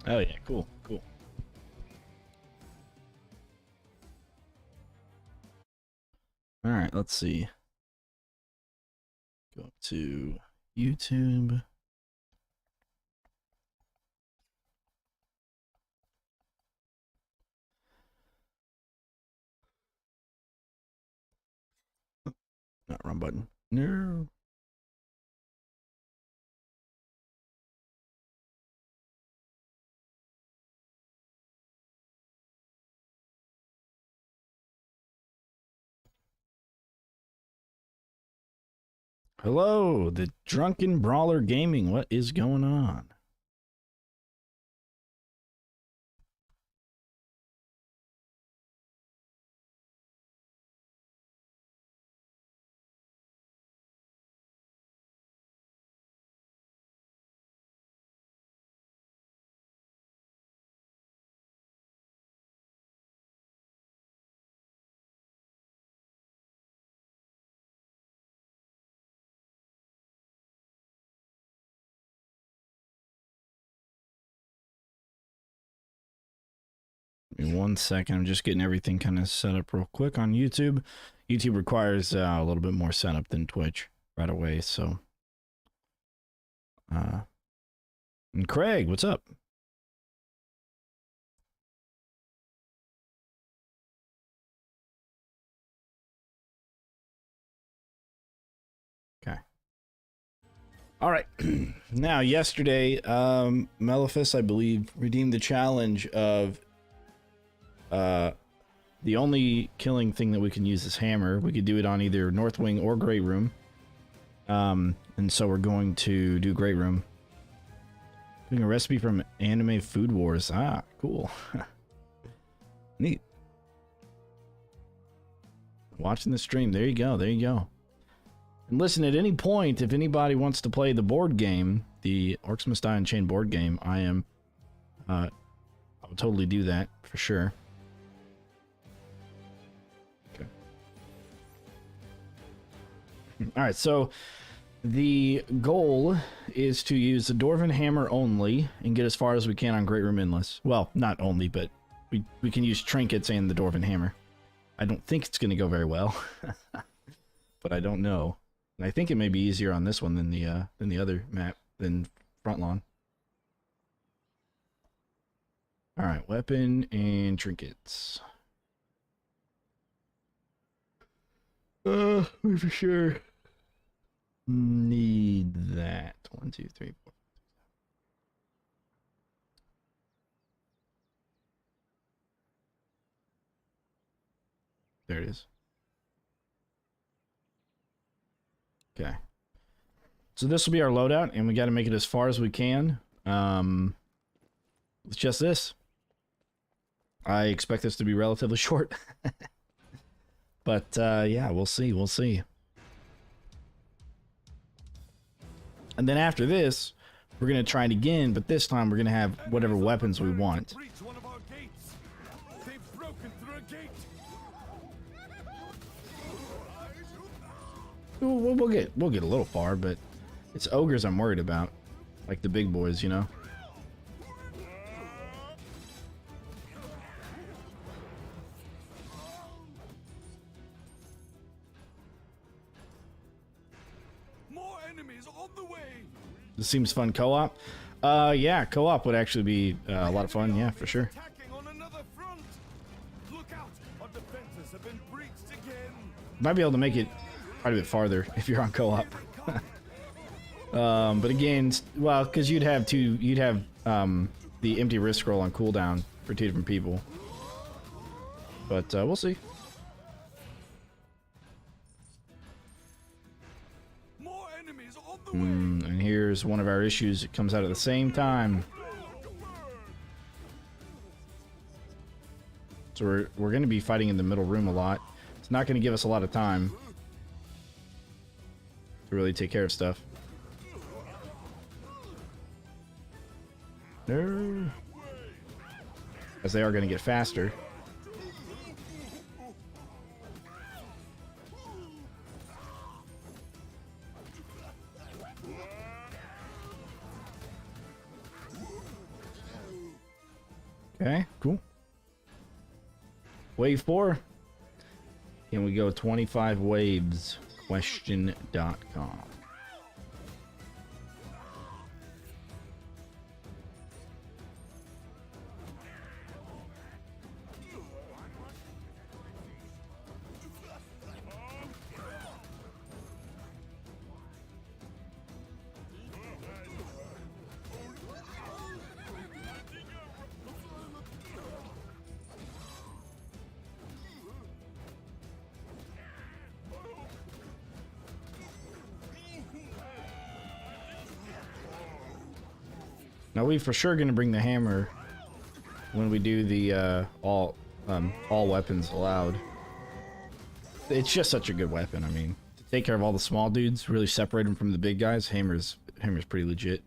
Oh yeah, cool, cool. All right, let's see. Go up to YouTube. Not wrong button. No. Hello, the Drunken Brawler Gaming. What is going on? Give me 1 second. I'm just getting everything kind of set up real quick on YouTube. YouTube requires a little bit more setup than Twitch right away, so. And Craig, what's up? Okay. All right. Now, yesterday, Maleficus, I believe, redeemed the challenge of the only killing thing that we can use is hammer. We could do it on either North Wing or Great Room. And so we're going to do Great Room. Doing a recipe from Anime Food Wars. Ah, cool. Neat. Watching the stream. There you go. There you go. And listen, at any point, if anybody wants to play the board game, the Orcs Must Die Unchained board game, I'll totally do that for sure. Okay. All right, so the goal is to use the Dwarven Hammer only and get as far as we can on Great Room Endless. Well, not only, but we can use trinkets and the Dwarven Hammer. I don't think it's going to go very well, but I don't know. And I think it may be easier on this one than the other map, than Frontlawn. All right, weapon and trinkets. We for sure need that. 1, 2, 3, 4. There it is. Okay. So this will be our loadout, and we got to make it as far as we can. It's just this. I expect this to be relatively short. But, yeah, we'll see. We'll see. And then after this, we're going to try it again, but this time we're going to have whatever weapons we want. We'll get a little far, but it's ogres I'm worried about. Like the big boys, you know? More enemies on the way. This seems fun co-op. Yeah, co-op would actually be a lot of fun, yeah, for sure. Might be able to make it quite a bit farther if you're on co-op. But again, well, because you'd have the empty wrist scroll on cooldown for 2 different people. But we'll see. More enemies on the way. And here's one of our issues. It comes out at the same time. So we're going to be fighting in the middle room a lot. It's not going to give us a lot of time to really take care of stuff. No. As they are going to get faster. Okay, cool. Wave 4. Can we go 25 waves? Question.com. Now we for sure gonna bring the hammer when we do the all weapons allowed. It's just such a good weapon. I mean, to take care of all the small dudes, really separate them from the big guys. Hammer's pretty legit.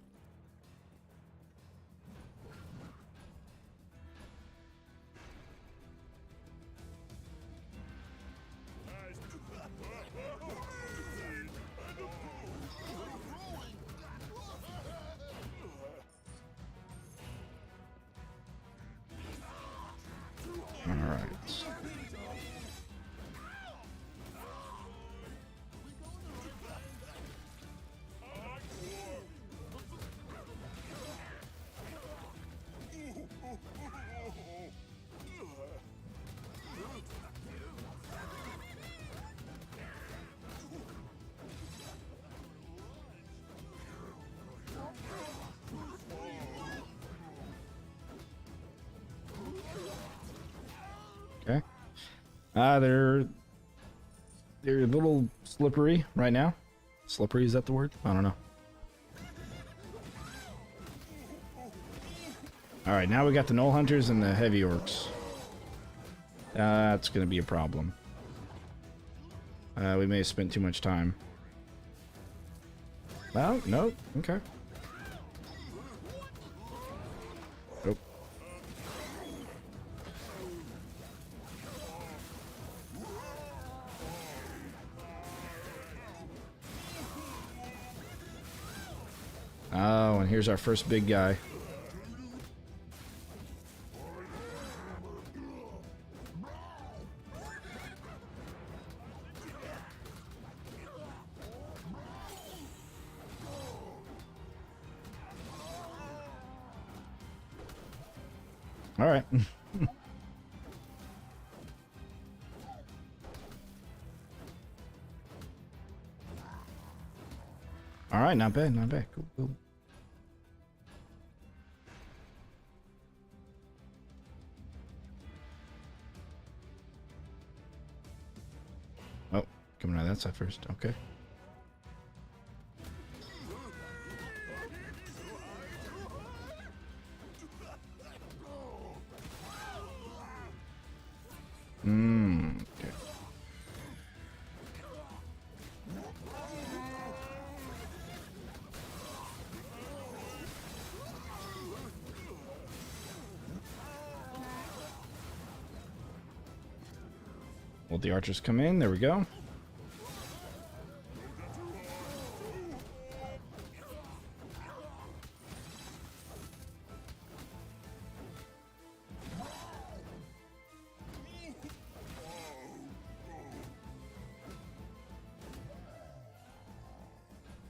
Okay. They're a little slippery right now. Slippery, is that the word? I don't know. Alright, now we got the Knoll Hunters and the Heavy Orcs. That's gonna be a problem. We may have spent too much time. Well, no, okay. Nope. Oh, and here's our first big guy. All right. All right, not bad, not bad. Cool, cool. Oh, coming out of that side first. Okay. Okay. Well, the archers come in. There we go.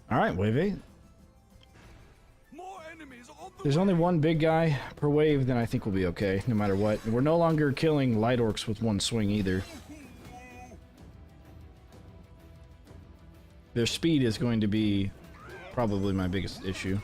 All right, wave 8. More enemies on the There's way. only one big guy per wave, then I think we'll be okay, no matter what. We're no longer killing light orcs with one swing either. Their speed is going to be probably my biggest issue.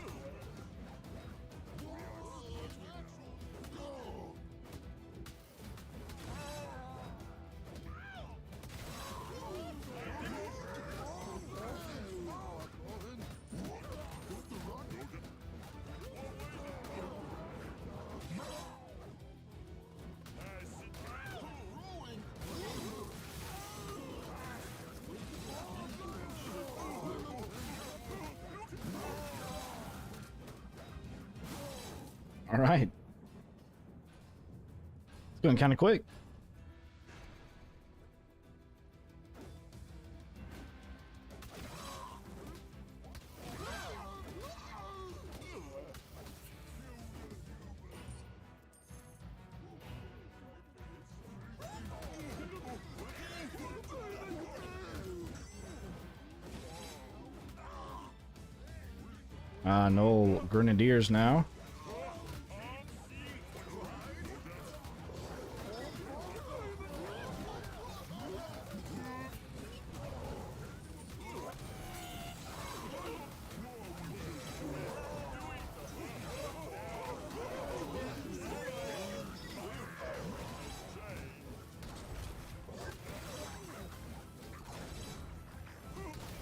All right. It's going kind of quick. No grenadiers now.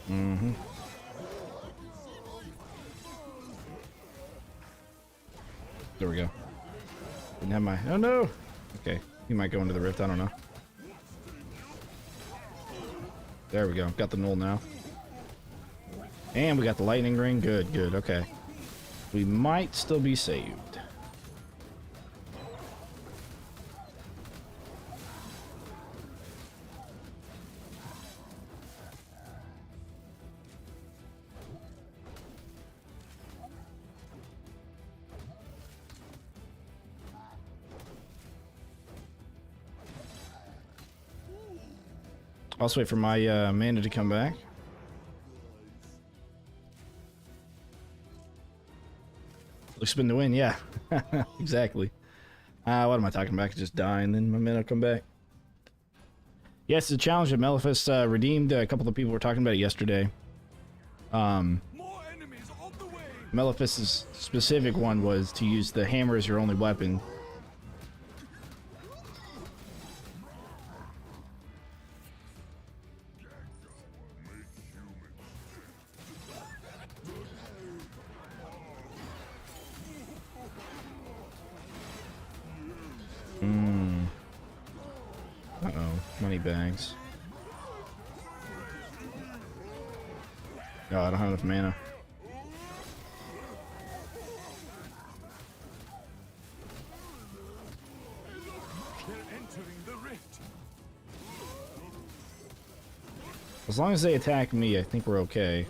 Mm-hmm. There we go. Didn't have my... Oh, no! Okay. He might go into the rift. I don't know. There we go. Got the null now. And we got the lightning ring. Good, good. Okay. We might still be saved. I'll just wait for my mana to come back. Looks spin to win, yeah. Exactly. What am I talking about? I could just die and then my mana will come back. Yes, it's a challenge that Maleficus redeemed. A couple of people were talking about it yesterday. More enemies on the way. Maleficus' specific one was to use the hammer as your only weapon. Uh-oh, money bags. No, I don't have enough mana. They're entering the rift. As long as they attack me, I think we're okay.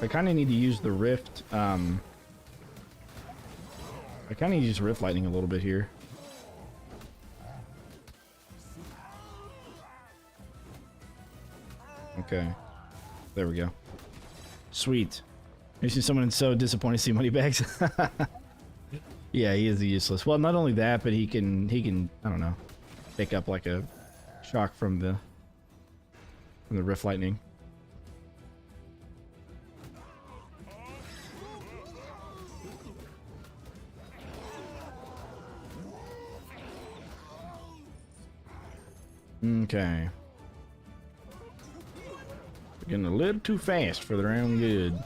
I kind of need to use the rift. I kind of need to use rift lightning a little bit here. Okay, there we go. Sweet. You see someone so disappointed to see money bags. Yeah, he is useless. Well, not only that, but he can I don't know, pick up like a shock from the rift lightning. Okay. We're getting a little too fast for their own good.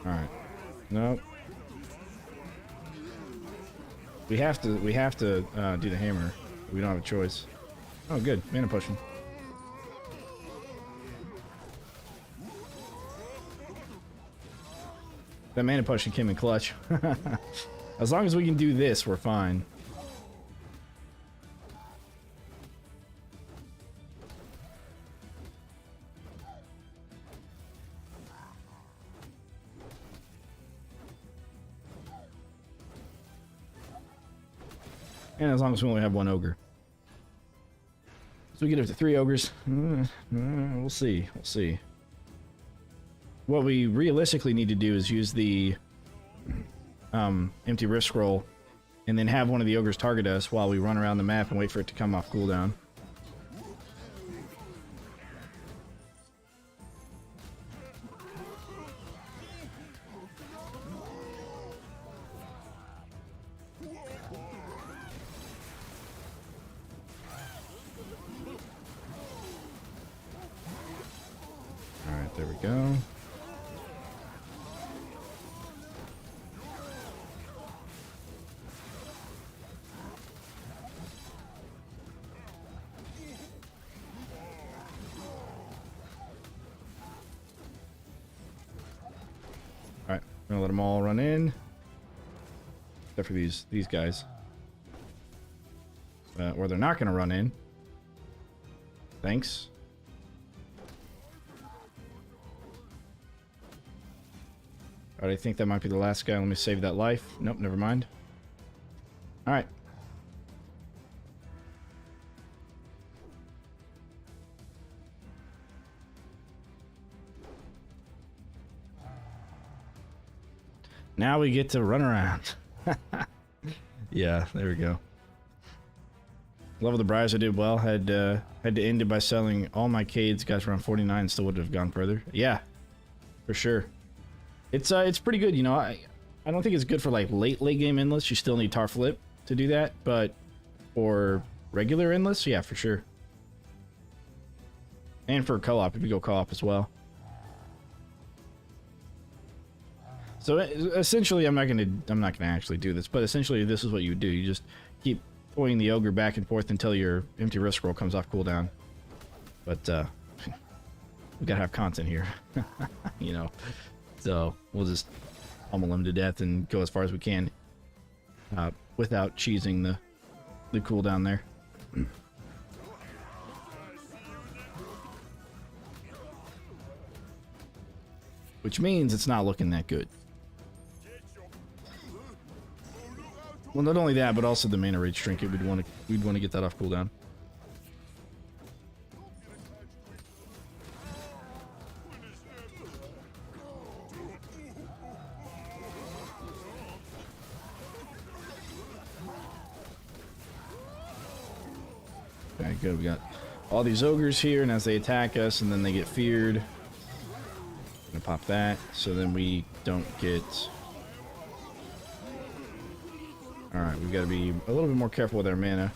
Alright. Nope. We have to do the hammer. We don't have a choice. Oh, good. Mana potion. That mana potion came in clutch. As long as we can do this, we're fine. And as long as we only have one ogre. So we get up to 3 ogres. We'll see. We'll see. What we realistically need to do is use the empty rift scroll and then have one of the ogres target us while we run around the map and wait for it to come off cooldown. Alright, there we go. Alright, gonna let them all run in. Except for these guys. Or they're not going to run in. Thanks. Alright, I think that might be the last guy. Let me save that life. Nope, never mind. Alright. Now we get to run around. Yeah, there we go. Level the Briars I did well. Had to end it by selling all my Cades. Got around 49, still would have gone further. Yeah, for sure. It's pretty good, you know. I don't think it's good for like late game endless. You still need tar flip to do that, but for regular endless, yeah, for sure. And for co-op, if you go co-op as well. So essentially, I'm not gonna actually do this, but essentially this is what you do. You just keep toying the ogre back and forth until your empty risk scroll comes off cooldown. But we gotta have content here, you know. So we'll just pummel him to death and go as far as we can without cheesing the cooldown there. Which means it's not looking that good. Well, not only that, but also the mana rage trinket. We'd want to get that off cooldown. Okay, good. We got all these ogres here, and as they attack us, and then they get feared, I'm gonna pop that, so then we don't get. Alright, we've got to be a little bit more careful with our mana.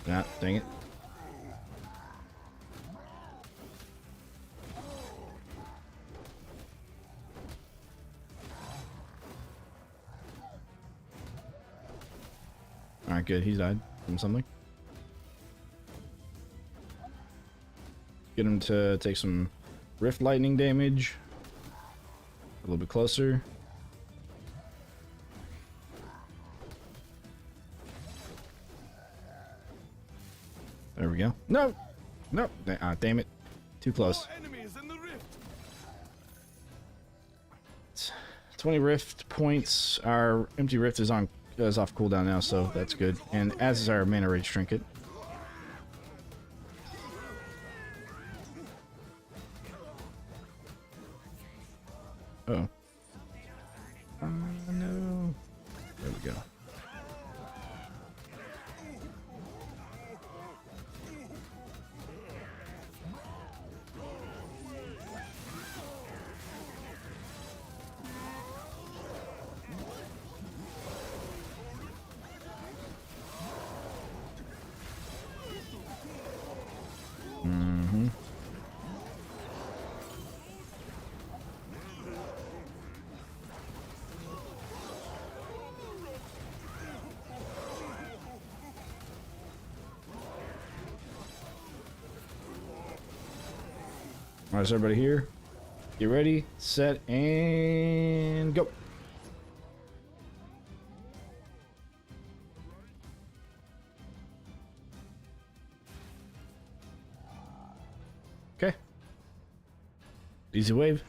Ah, dang it. Alright, good. He's died from something. Get him to take some rift lightning damage. A little bit closer. There we go. No! No! Damn it. Too close. 20 rift points. Our empty rift is off cooldown now, so that's good. And as is our mana rage trinket. Uh oh. No. There we go. Mm-hmm. Alright, is everybody here? Get ready, set, and go. Okay. Easy wave.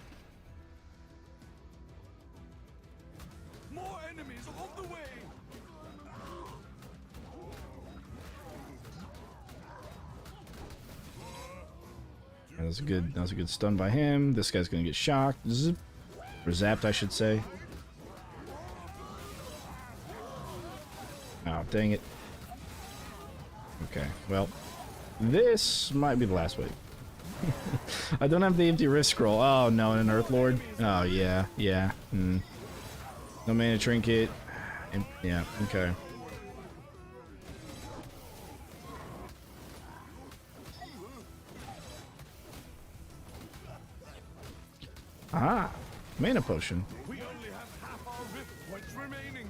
More enemies on the way. That was a good stun by him. This guy's gonna get shocked. Zip. Or zapped, I should say. Oh, dang it. Okay, well, this might be the last wave. I don't have the empty wrist scroll. Oh no, an Earth Lord. Oh yeah, yeah. No mana trinket. Yeah, okay. Ah, mana potion. We only have half our rift points remaining.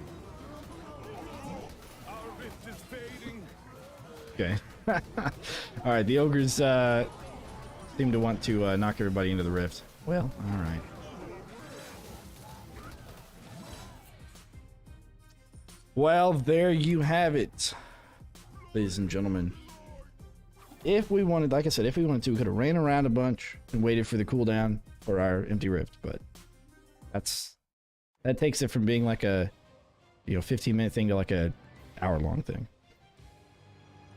Our rift is fading. Okay. All right, the ogres seem to want to knock everybody into the rift. Well, all right. Well, there you have it, ladies and gentlemen. If we wanted, like I said, if we wanted to, we could have ran around a bunch and waited for the cooldown for our empty rift, but that takes it from being like a 15-minute thing to like a hour-long thing.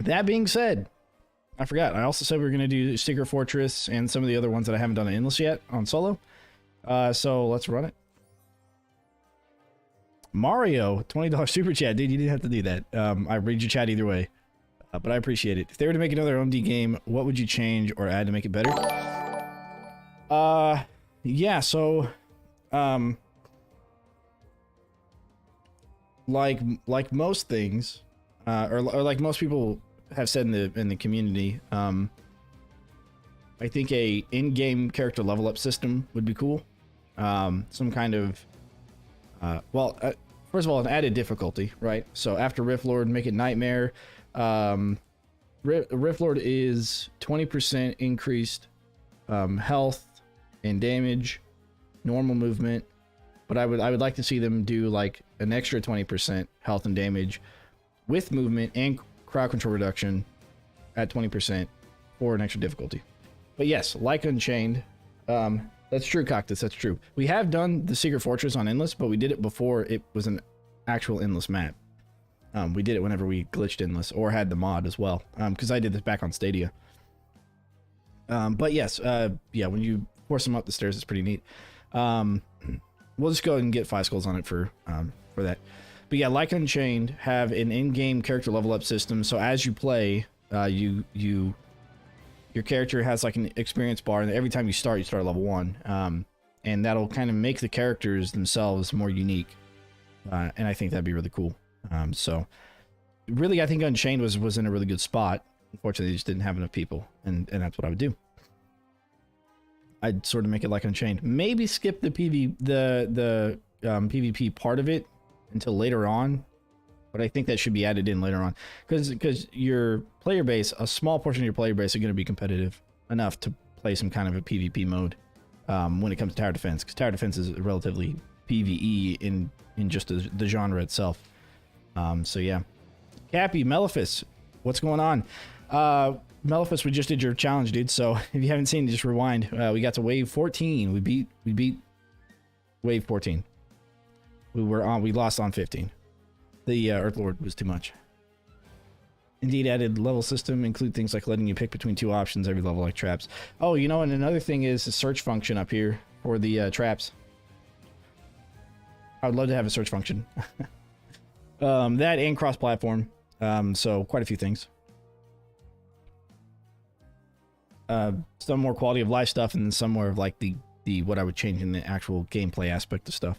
That being said, I forgot. I also said we were going to do Secret Fortress and some of the other ones that I haven't done in Endless yet on solo. So let's run it. Mario, $20 super chat. Dude, you didn't have to do that. I read your chat either way, but I appreciate it. If they were to make another OMD game, what would you change or add to make it better? Yeah, so, like most things, or like most people have said in the community, I think a in-game character level up system would be cool. Some kind of, first of all, an added difficulty, right? So after Rift Lord, make it Nightmare. Rift Lord is 20% increased health and damage, normal movement, but I would like to see them do like an extra 20% health and damage with movement and crowd control reduction at 20% for an extra difficulty. But yes, like Unchained, that's true, Cactus, that's true. We have done the Secret Fortress on Endless, but we did it before it was an actual Endless map. We did it whenever we glitched Endless, or had the mod as well, because I did this back on Stadia. But yes, yeah, when you force them up the stairs, it's pretty neat. We'll just go ahead and get 5 skulls on it for that. But yeah, like Unchained, have an in-game character level up system, so as you play, your character has like an experience bar, and every time you start at level 1, and that'll kind of make the characters themselves more unique, and I think that'd be really cool. So really, I think Unchained was in a really good spot. Unfortunately, they just didn't have enough people, and that's what I would do. I'd sort of make it like Unchained. Maybe skip the PvP part of it until later on, but I think that should be added in later on, because your player base, a small portion of your player base, are going to be competitive enough to play some kind of a PvP mode when it comes to tower defense, because tower defense is relatively PvE in just the genre itself. So yeah, Cappy, Maleficus, what's going on? Maleficus, we just did your challenge, dude. So if you haven't seen it, just rewind. We got to wave 14. We beat wave 14. We lost on 15. The Earth Lord was too much. Indeed, added level system, include things like letting you pick between 2 options every level, like traps. Oh, you know, and another thing is the search function up here for the traps. I would love to have a search function. That and cross-platform. So quite a few things. Some more quality of life stuff, and then some more of like the what I would change in the actual gameplay aspect of stuff.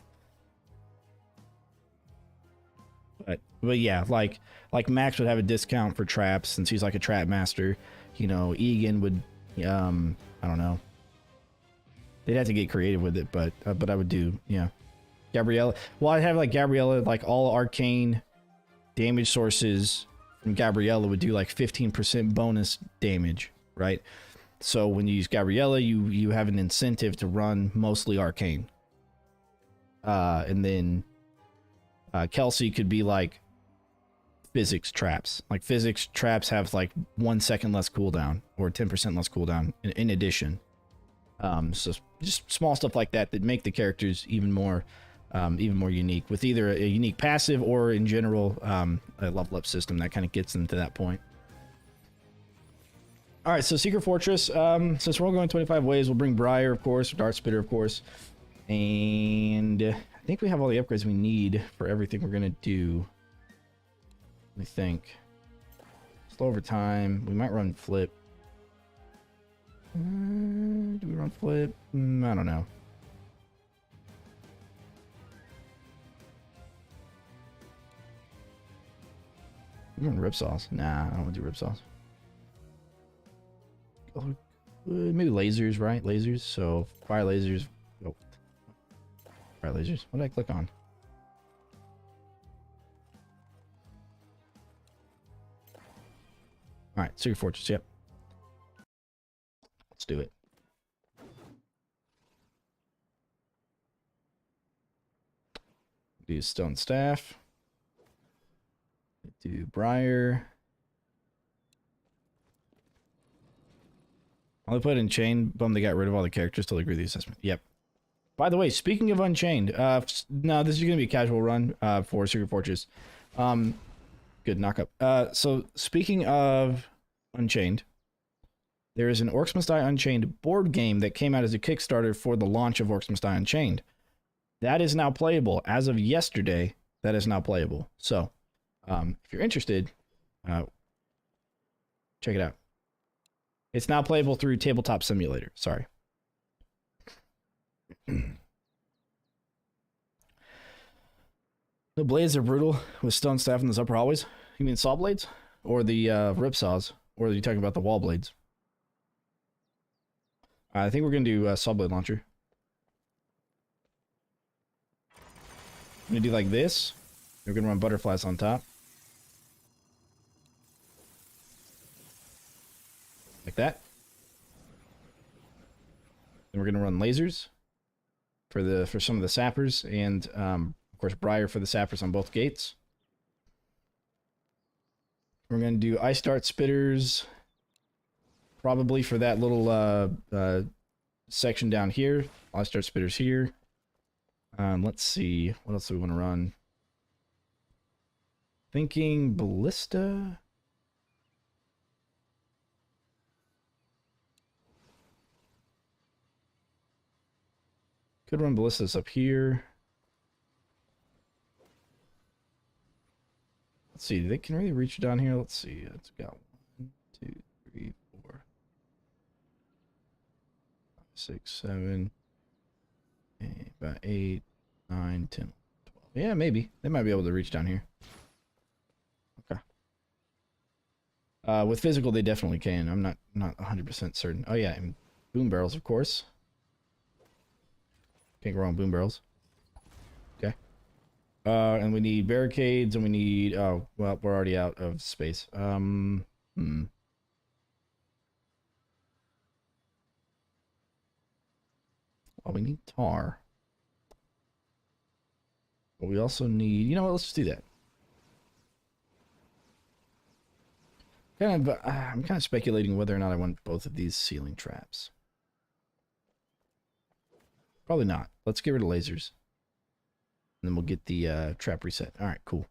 But yeah, like Max would have a discount for traps since he's like a trap master. You know, Egan would, I don't know. They'd have to get creative with it, but I would do, yeah. Gabriella. Well, I'd have like Gabriella, like all arcane damage sources from Gabriella would do like 15% bonus damage, right? So when you use Gabriella, you have an incentive to run mostly arcane. And then Kelsey could be like physics traps. Like physics traps have like 1 second less cooldown or 10% less cooldown in addition. So just small stuff like that make the characters even more unique, with either a unique passive or in general a level up system that kind of gets them to that point. All right, so Secret Fortress, since we're all going 25 ways, we'll bring Briar, of course, Dart Spitter, of course, and I think we have all the upgrades we need for everything we're gonna do. Let me think. Slow over time. We might run flip. Do we run flip? I don't know. We run ripsaws. Nah, I don't want to do ripsaws. Maybe lasers, right? Lasers. So fire lasers. Oh, fire lasers. What did I click on? All right, Secret Fortress. Yep. Let's do it. Do Stone Staff. Do Briar. Only put Unchained. Bum, they got rid of all the characters till they agree the assessment. Yep. By the way, speaking of Unchained, no, this is going to be a casual run for Secret Fortress. Good knock up. So speaking of Unchained, there is an Orcs Must Die Unchained board game that came out as a Kickstarter for the launch of Orcs Must Die Unchained. That is now playable. As of yesterday, that is now playable. So, if you're interested, check it out. It's now playable through Tabletop Simulator. Sorry. The blades are brutal with stone staff in the upper hallways. You mean saw blades? Or the rip saws? Or are you talking about the wall blades? I think we're going to do saw blade launcher. I'm going to do like this. We're going to run butterflies on top. Like that. Then we're going to run lasers for some of the sappers, and of course Briar for the sappers on both gates. We're going to do ice dart spitters probably for that little section down here. Ice dart spitters here. Let's see, what else do we want to run? Thinking ballista. Could run ballistas up here. Let's see, they can really reach down here. Let's see, it's got 1, 2, 3, 4, 5, 6, 7, about 8, 9, 10, 12. Yeah, maybe. They might be able to reach down here. Okay. With physical, they definitely can. I'm not 100% certain. Oh, yeah, and boom barrels, of course. Can't go wrong with boom barrels. Okay. And we need barricades, and we need... Oh, well, we're already out of space. Well, we need tar. But we also need... You know what? Let's just do that. I'm kind of speculating whether or not I want both of these ceiling traps. Probably not. Let's get rid of lasers. And then we'll get the trap reset. All right, cool.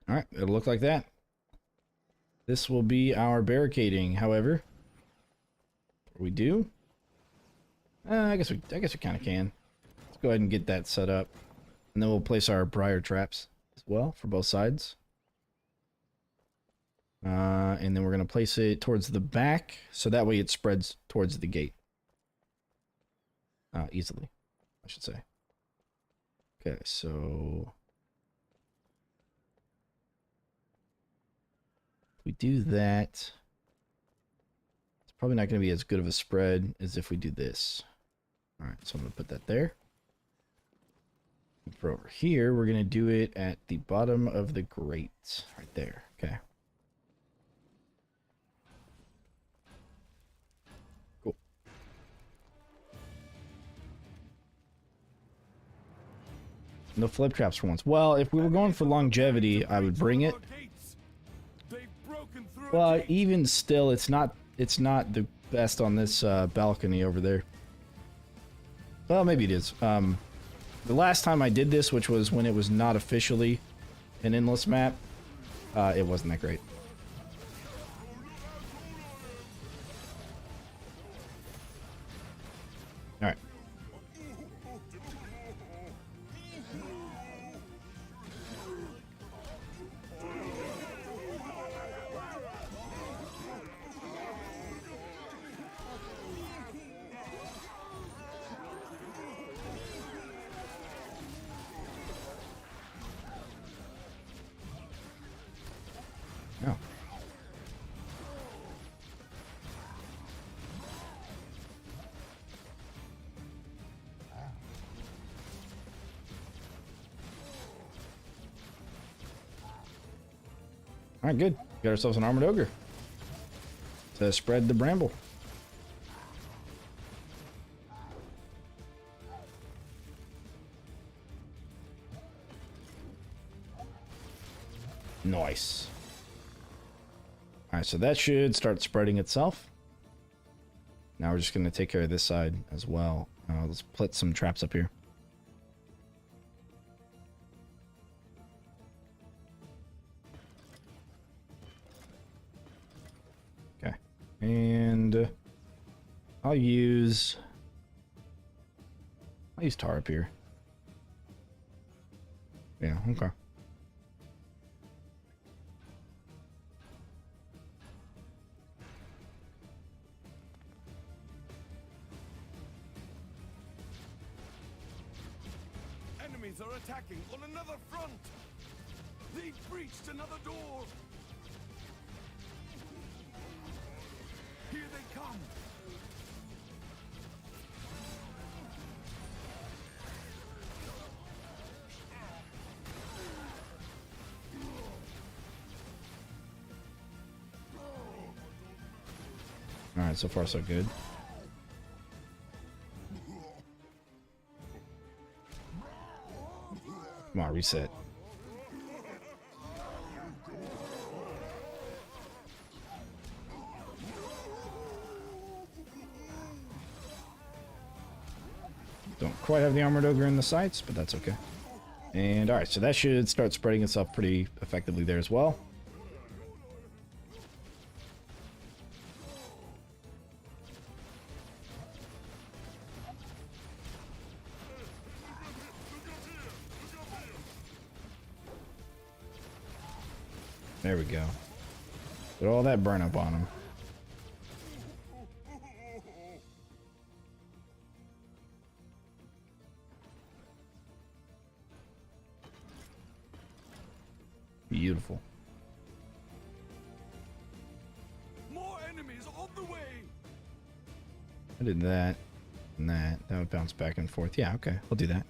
All right, it'll look like that. This will be our barricading, however. We do? I guess we kind of can. Let's go ahead and get that set up. And then we'll place our briar traps as well for both sides. And then we're going to place it towards the back, so that way it spreads towards the gate. Easily, I should say. Okay, so... if we do that... probably not going to be as good of a spread as if we do this. All right, so I'm going to put that there. And for over here, we're going to do it at the bottom of the grate, right there. Okay. Cool. No flip traps for once. Well, if we were going for longevity, I would bring it. But even still, it's not the best on this balcony over there. Well, maybe it is. The last time I did this, which was when it was not officially an endless map, it wasn't that great. All right. Oh. Alright, good. Got ourselves an armored ogre to spread the bramble. Nice. Alright, so that should start spreading itself. Now we're just going to take care of this side as well. Let's put some traps up here. Okay. And I'll use tar up here. Yeah, okay. Enemies are attacking on another front. They've breached another door. Here they come. All right, so far so good. Come on, reset. Don't quite have the armored ogre in the sights, but that's okay. And alright, so that should start spreading itself pretty effectively there as well. There we go. Put all that burn up on him. Beautiful. More enemies on the way. I did that and that. That would bounce back and forth. Yeah, okay. We'll do that.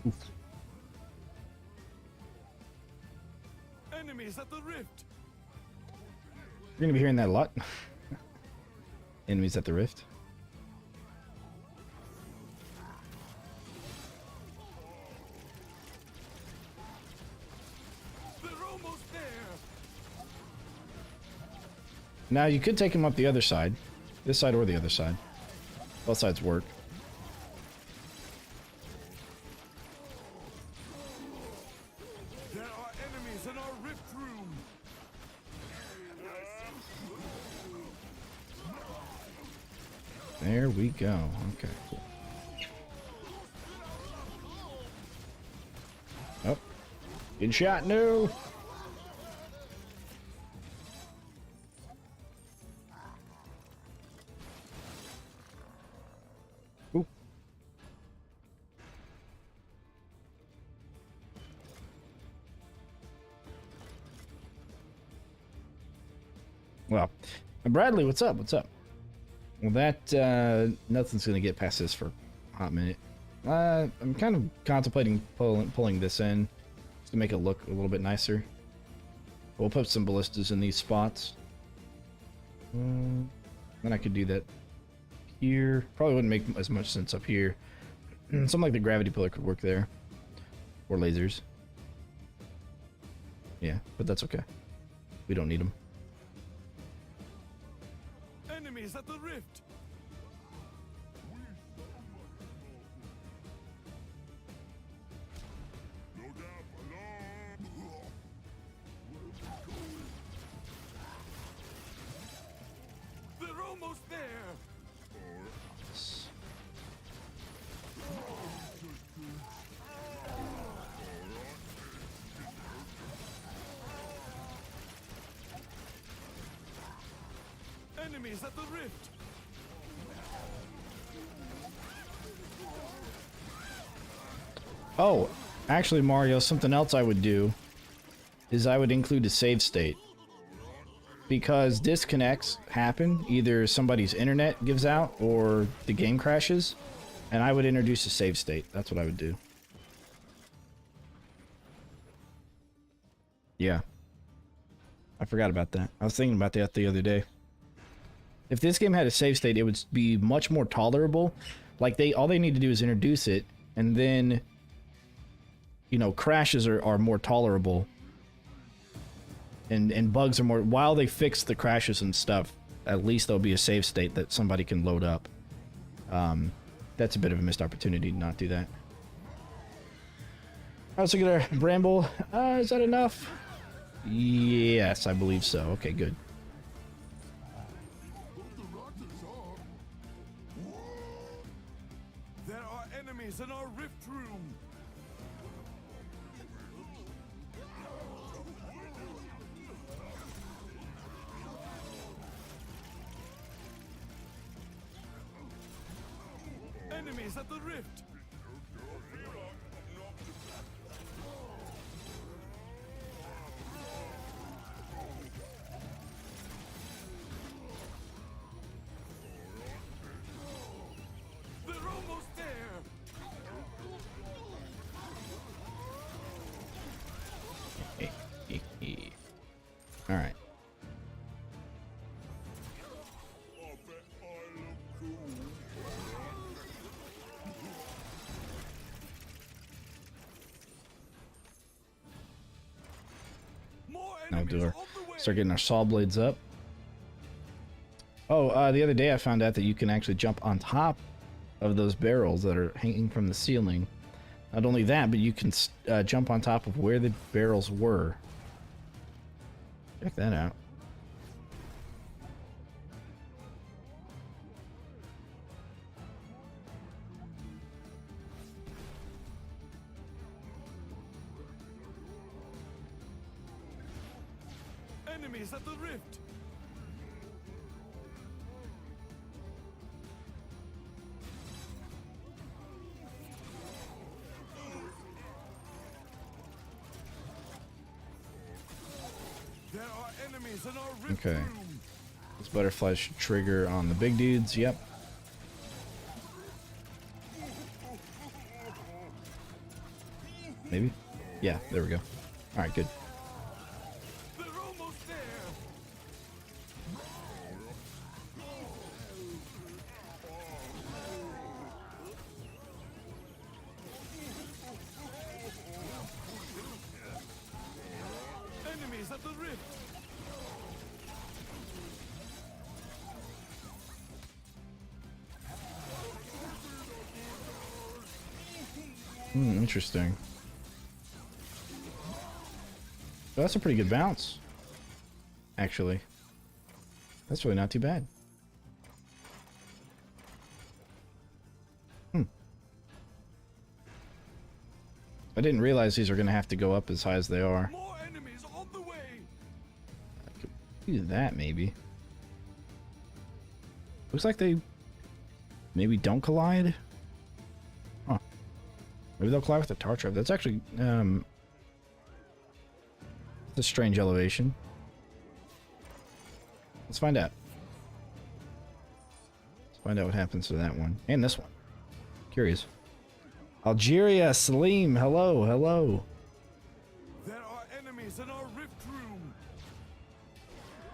Oof. Enemies at the rift. You're gonna be hearing that a lot. Enemies at the rift. They're almost there. Now you could take him up the other side. This side or the other side. Both sides work. There are enemies in our rift room. There we go. Okay, cool. Oh. Getting shot, no! Ooh. Well, Bradley, what's up? What's up? Well, that, nothing's gonna get past this for a hot minute. I'm kind of contemplating pulling this in just to make it look a little bit nicer. We'll put some ballistas in these spots. Then I could do that here. Probably wouldn't make as much sense up here. Something like the gravity pillar could work there. Or lasers. Yeah, but that's okay. We don't need them. Enemies at the rift. They're almost there. Enemies at the rift. Oh, actually, Mario, something else I would do is I would include a save state. Because disconnects happen, either somebody's internet gives out or the game crashes, and I would introduce a save state. That's what I would do. Yeah. I forgot about that. I was thinking about that the other day. If this game had a save state, it would be much more tolerable. Like, all they need to do is introduce it, and then, you know, crashes are more tolerable. And bugs are more... While they fix the crashes and stuff, at least there'll be a save state that somebody can load up. That's a bit of a missed opportunity to not do that. I was looking at Bramble. Is that enough? Yes, I believe so. Okay, good. There are enemies in our rift room. Enemies at the rift. They're almost there. All right. More Now enemies do our, on the way. start getting our saw blades up. Oh, the other day I found out that you can actually jump on top of those barrels that are hanging from the ceiling. Not only that, but you can jump on top of where the barrels were. Check that out. Enemies at the rift. There are enemies in our rift Okay. room. This butterfly should trigger on the big dudes. Yep. Maybe? Yeah, there we go. Alright, good. They're almost there. Enemies at the rift. Interesting. Well, that's a pretty good bounce. Actually. That's really not too bad. I didn't realize these are going to have to go up as high as they are. More enemies on the way. I could do that, maybe. Looks like they maybe don't collide. Huh. Maybe they'll collide with the tar trap. That's actually, it's a strange elevation. Let's find out. Let's find out what happens to that one. And this one. Curious. Algeria, Salim, hello, hello. There are enemies in our rift room.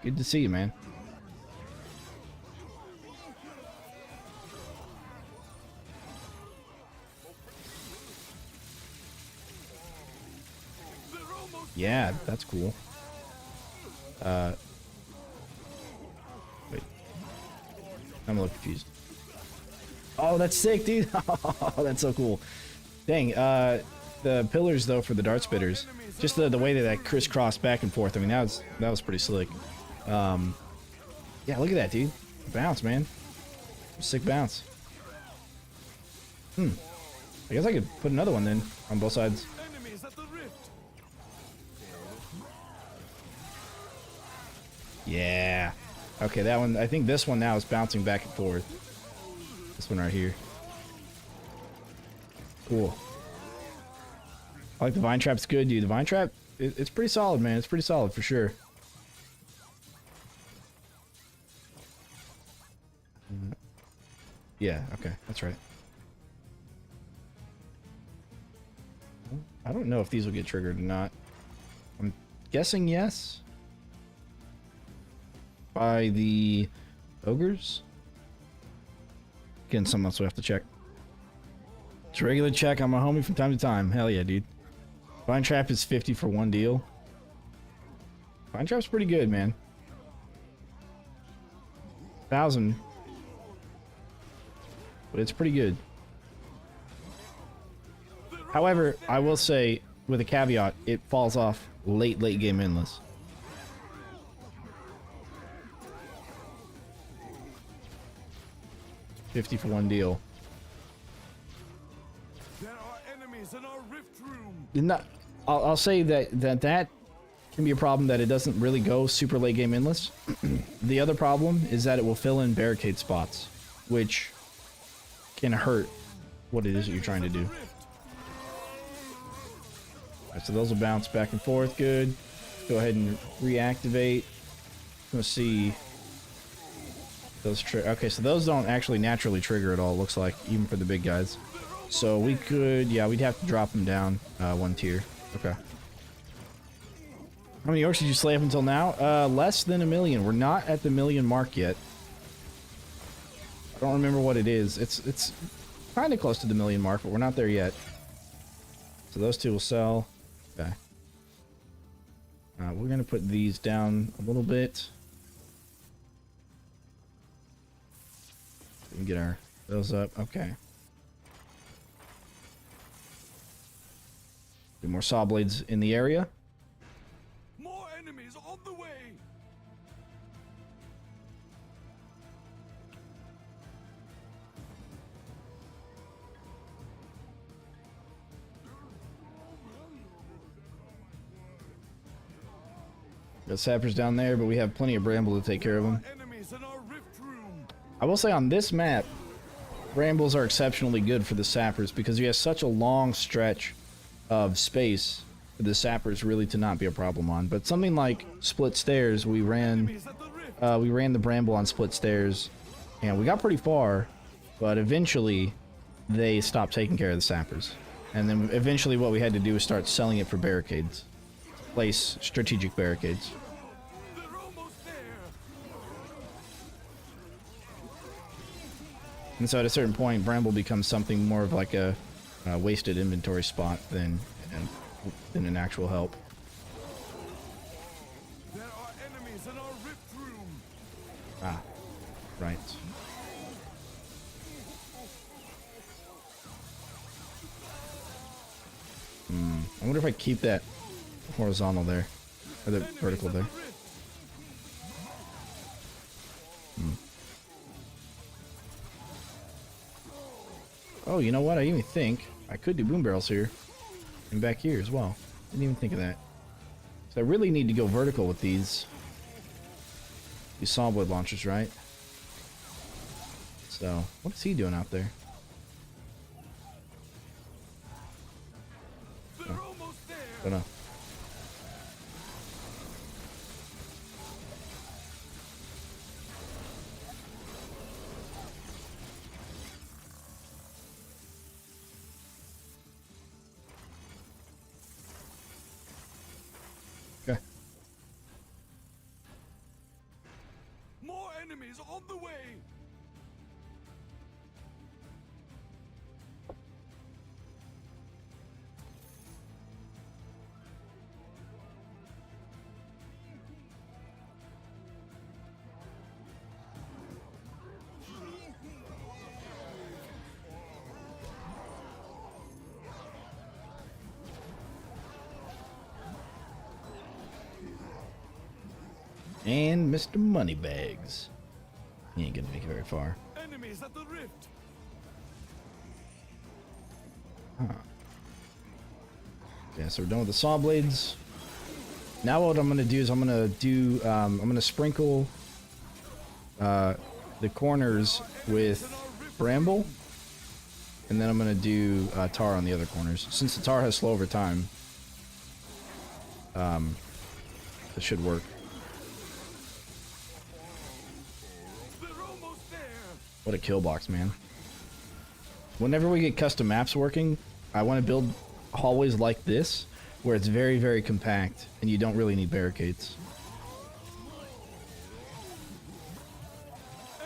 Good to see you, man. They're almost Yeah, that's cool. Wait. I'm a little confused. Oh, that's sick, dude. Oh, that's so cool. Dang, the pillars, though, for the dart spitters. Just the way that crisscross back and forth. I mean, that was pretty slick. Yeah, look at that, dude. Bounce, man. Sick bounce. I guess I could put another one then on both sides. enemies at the rift. Yeah. Okay, that one, I think this one now is bouncing back and forth. This one right here. Cool. I like the vine trap's good, dude. The vine trap, it's pretty solid, man. It's pretty solid for sure. Yeah, okay, that's right. I don't know if these will get triggered or not. I'm guessing yes. By the ogres? Again, something else we have to check. It's a regular check on my homie from time to time. Hell yeah, dude. Vine Trap is 50 for one deal. Vine Trap's pretty good, man. 1,000. But it's pretty good. However, I will say, with a caveat, it falls off late game endless. $50 for one deal. There are enemies in our rift room. Not, I'll say that can be a problem, that it doesn't really go super late game endless. The other problem is that it will fill in barricade spots, which can hurt what it is that you're trying to do. Alright, so those will bounce back and forth. Good. Go ahead and reactivate. Let's see. Those okay, so those don't actually naturally trigger at all, it looks like, even for the big guys. So we could, yeah, we'd have to drop them down one tier. Okay. How many orcs did you slay up until now? Less than 1 million. We're not at the 1 million mark yet. I don't remember what it is. It's kind of close to the 1 million mark, but we're not there yet. So those two will sell. Okay. We're gonna put these down a little bit. We can get those up. Okay. Get more saw blades in the area. More enemies on the way. Got sappers down there, but we have plenty of bramble to take care of them. Enemies in our rift room. I will say on this map, brambles are exceptionally good for the sappers because you have such a long stretch of space for the sappers really to not be a problem on. But something like split stairs, we ran the bramble on split stairs, and we got pretty far, but eventually they stopped taking care of the sappers. And then eventually what we had to do was start selling it for barricades. Place strategic barricades. They're almost there. And so at a certain point, bramble becomes something more of like a wasted inventory spot than an actual help. There are enemies in our rift room. Ah, right. I wonder if I keep that horizontal there, or the vertical there. Oh, you know what? I even think I could do boom barrels here and back here as well. Didn't even think of that. So I really need to go vertical with these saw blade launchers, right? So what is he doing out there? They're almost there. Don't know. Okay. More enemies on the way. And Mr. Moneybags. He ain't gonna make it very far. Enemies at the rift. Okay, so we're done with the saw blades. Now what I'm gonna do is I'm gonna sprinkle the corners with bramble, and then I'm gonna do tar on the other corners. Since the tar has slow over time, this should work. What a kill box, man. Whenever we get custom maps working, I want to build hallways like this, where it's very, very compact, and you don't really need barricades.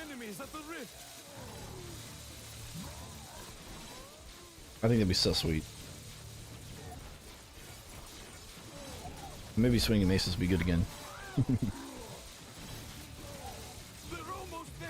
Enemies at the rift. I think that'd be so sweet. Maybe swinging maces would be good again. They're almost there.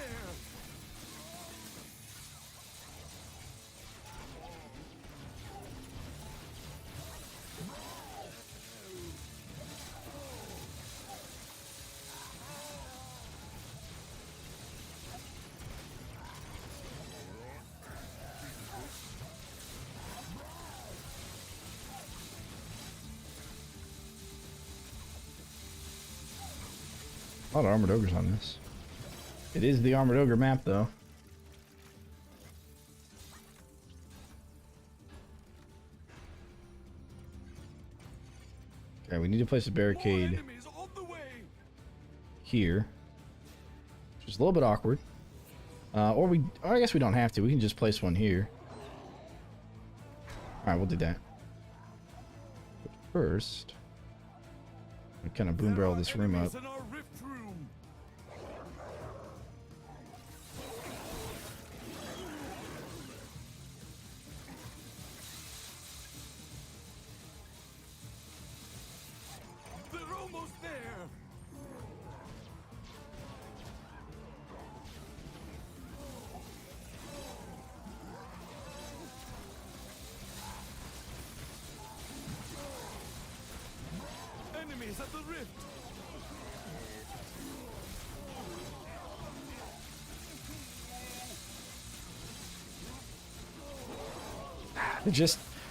A lot of armored ogres on this. It is the armored ogre map, though. Okay, we need to place a barricade Enemies on the way. here, which is a little bit awkward. Or I guess we don't have to. We can just place one here. All right, we'll do that. But first, we kind of boom barrel this room up. In our rift room. They're almost there. Enemies at the rift.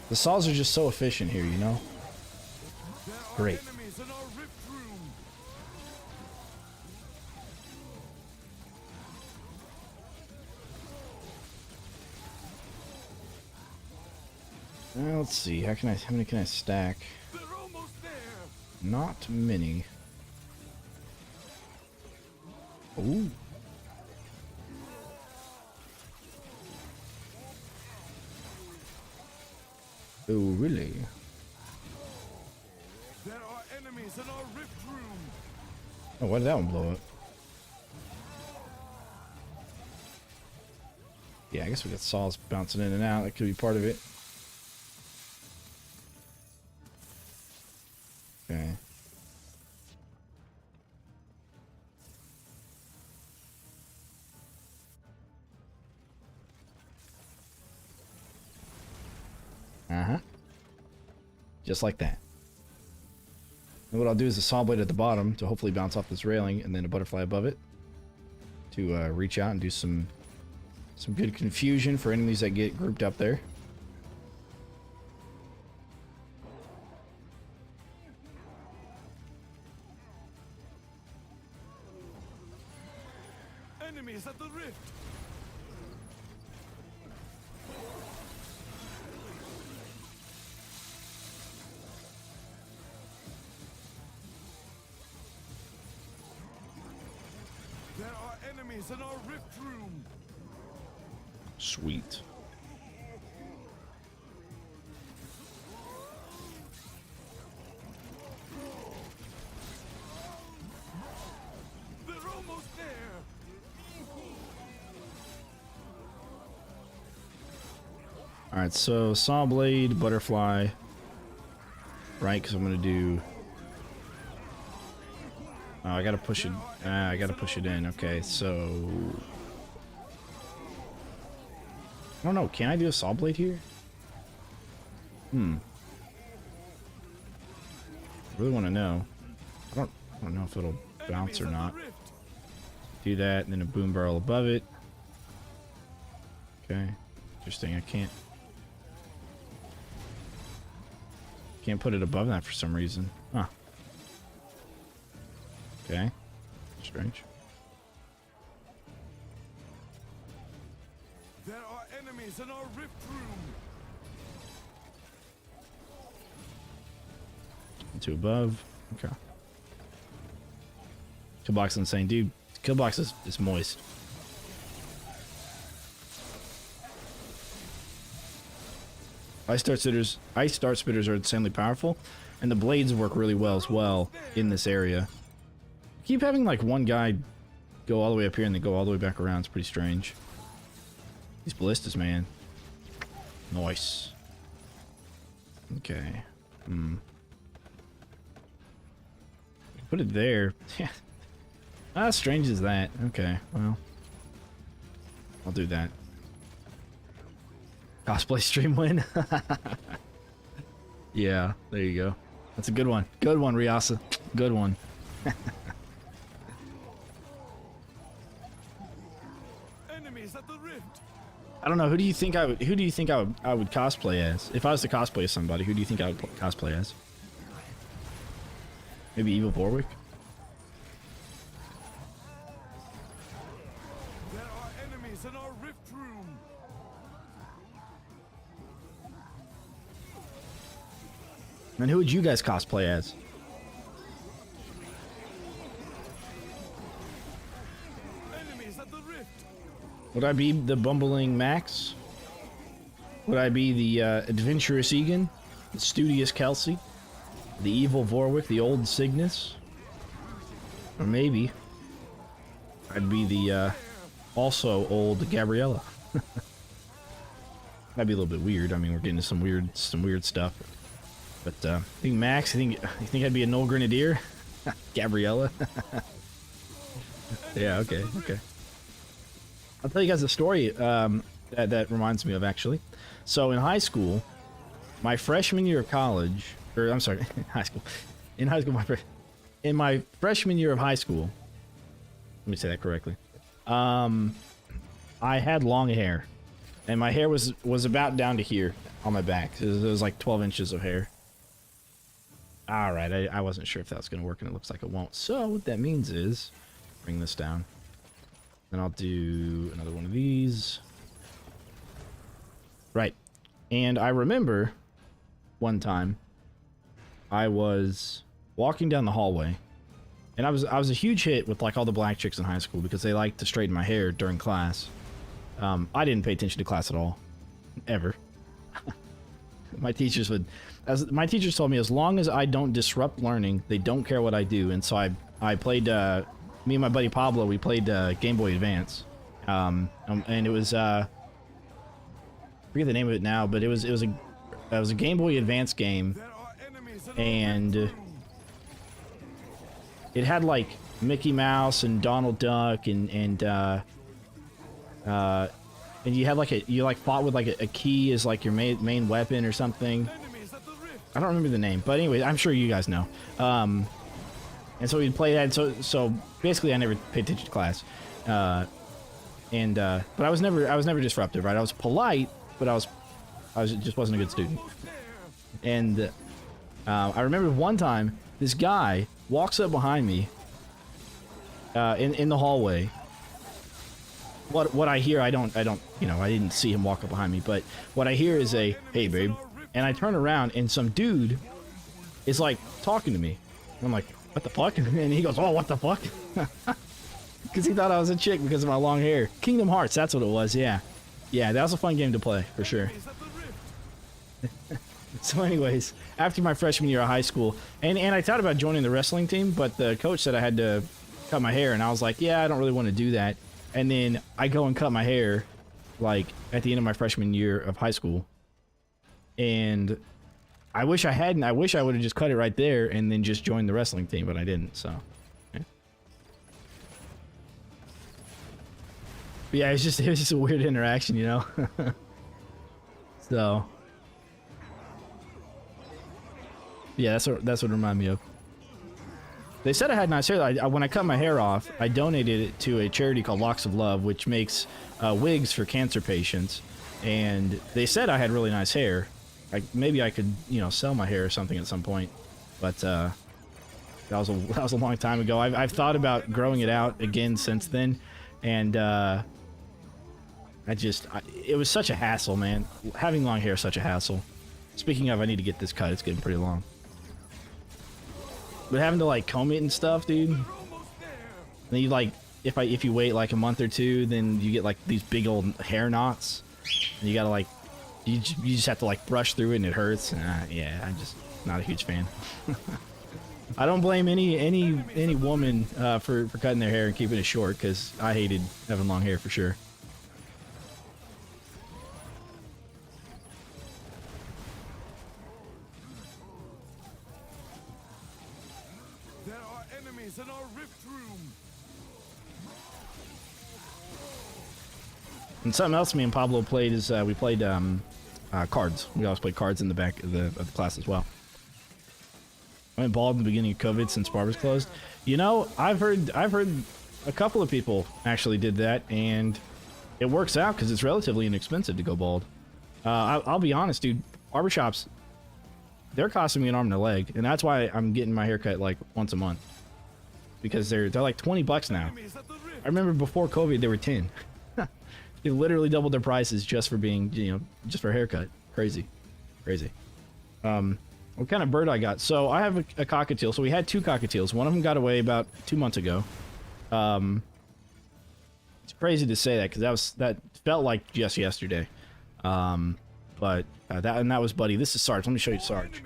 The saws are just so efficient here, you know? There are Great. enemies in our rift room. Let's see. How many can I stack? They're almost there. Not many. Ooh. Oh, really? There are enemies in our rift room. Oh, why did that one blow up? Yeah, I guess we got saws bouncing in and out. That could be part of it. Okay. Uh-huh. Just like that. And what I'll do is a saw blade at the bottom to hopefully bounce off this railing, and then a butterfly above it to reach out and do some good confusion for enemies that get grouped up there. Enemies at the rift. There are enemies in our rift room. Sweet. They're almost there. Alright, so saw blade, butterfly. Right, because I'm going to do... Oh, I gotta push it. I gotta push it in. Okay, so I don't know. Can I do a saw blade here? I really want to know. I don't know if it'll bounce or not. Do that, and then a boom barrel above it. Okay, interesting. I can't put it above that for some reason. Huh. Okay. Strange. There are enemies in our rift room. Two above. Okay. Killbox is insane, dude. Killbox is moist. Ice Dart Spitters are insanely powerful, and the blades work really well as well in this area. Keep having like one guy go all the way up here and then go all the way back around. It's pretty strange. These ballistas, man. Nice. Okay. Put it there. Yeah. How strange is that? Okay, well. I'll do that. Cosplay stream win. Yeah, there you go. That's a good one. Good one, Riasa. Good one. Enemies at the rift. I don't know. Who do you think I would cosplay as? If I was to cosplay as somebody, who do you think I would cosplay as? Maybe Evil Warwick? There are enemies in our rift room. And who would you guys cosplay as? Enemies at the rift. Would I be the bumbling Max? Would I be the adventurous Egan? The studious Kelsey? The evil Vorwick? The old Cygnus? Or maybe I'd be the also old Gabriella. That'd be a little bit weird. I mean, we're getting to some weird stuff. But I think Max, you think I'd be a Noel Grenadier? Gabriella? Yeah, okay. I'll tell you guys a story that reminds me of, actually. So in high school, my freshman year of college, or I'm sorry, high school. In high school, in my freshman year of high school, let me say that correctly. I had long hair, and my hair was about down to here on my back. It was like 12 inches of hair. All right, I wasn't sure if that was going to work, and it looks like it won't. So what that means is, bring this down. Then I'll do another one of these. Right. And I remember one time I was walking down the hallway, and I was a huge hit with like all the black chicks in high school because they liked to straighten my hair during class. I didn't pay attention to class at all, ever. My teachers told me, as long as I don't disrupt learning, they don't care what I do. And so I played, me and my buddy Pablo, we played Game Boy Advance. And it was, I forget the name of it now, but it was a Game Boy Advance game. And it had like Mickey Mouse and Donald Duck and you had like you fought with like a key as like your main weapon or something. I don't remember the name, but anyway, I'm sure you guys know. And so we'd play that. So basically, I never paid attention to class, but I was never disruptive, right? I was polite, but I just wasn't a good student. And I remember one time this guy walks up behind me in the hallway. What I hear, I don't, you know, I didn't see him walk up behind me, but what I hear is a, "Hey, babe," and I turn around and some dude is like talking to me. And I'm like, "What the fuck?" And he goes, "Oh, what the fuck?" Because he thought I was a chick because of my long hair. Kingdom Hearts, that's what it was. Yeah, that was a fun game to play for sure. So anyways, after my freshman year of high school, and I thought about joining the wrestling team, but the coach said I had to cut my hair, and I was like, yeah, I don't really want to do that. And then I go and cut my hair, like, at the end of my freshman year of high school. And I wish I hadn't. I wish I would have just cut it right there and then just joined the wrestling team, but I didn't, so. Yeah, but yeah, it was just a weird interaction, you know? So. Yeah, that's what it reminded me of. They said I had nice hair. When I cut my hair off, I donated it to a charity called Locks of Love, which makes wigs for cancer patients. And they said I had really nice hair. Maybe I could, you know, sell my hair or something at some point. But that was a long time ago. I've thought about growing it out again since then, and It was such a hassle, man. Having long hair is such a hassle. Speaking of, I need to get this cut. It's getting pretty long. But having to like comb it and stuff, dude. Then you like, if you wait like a month or two, then you get like these big old hair knots, and you gotta like, you just have to like brush through it and it hurts. Yeah, I'm just not a huge fan. I don't blame any woman for cutting their hair and keeping it short, because I hated having long hair for sure. There are enemies in our rift room. And something else me and Pablo played is we played cards. We always played cards in the back of the class as well. I went bald in the beginning of COVID since barbers closed. You know, I've heard a couple of people actually did that, and it works out because it's relatively inexpensive to go bald. I'll be honest, dude. Barbershops, they're costing me an arm and a leg, and that's why I'm getting my haircut like once a month, because they're like $20 now. I remember before COVID they were 10. They literally doubled their prices just for being, you know, just for a haircut. Crazy. What kind of bird I got? So I have a cockatiel. So we had 2 cockatiels. One of them got away about 2 months ago. It's crazy to say that, because that felt like just yesterday. But that was Buddy. This is Sarge. Let me show you Sarge.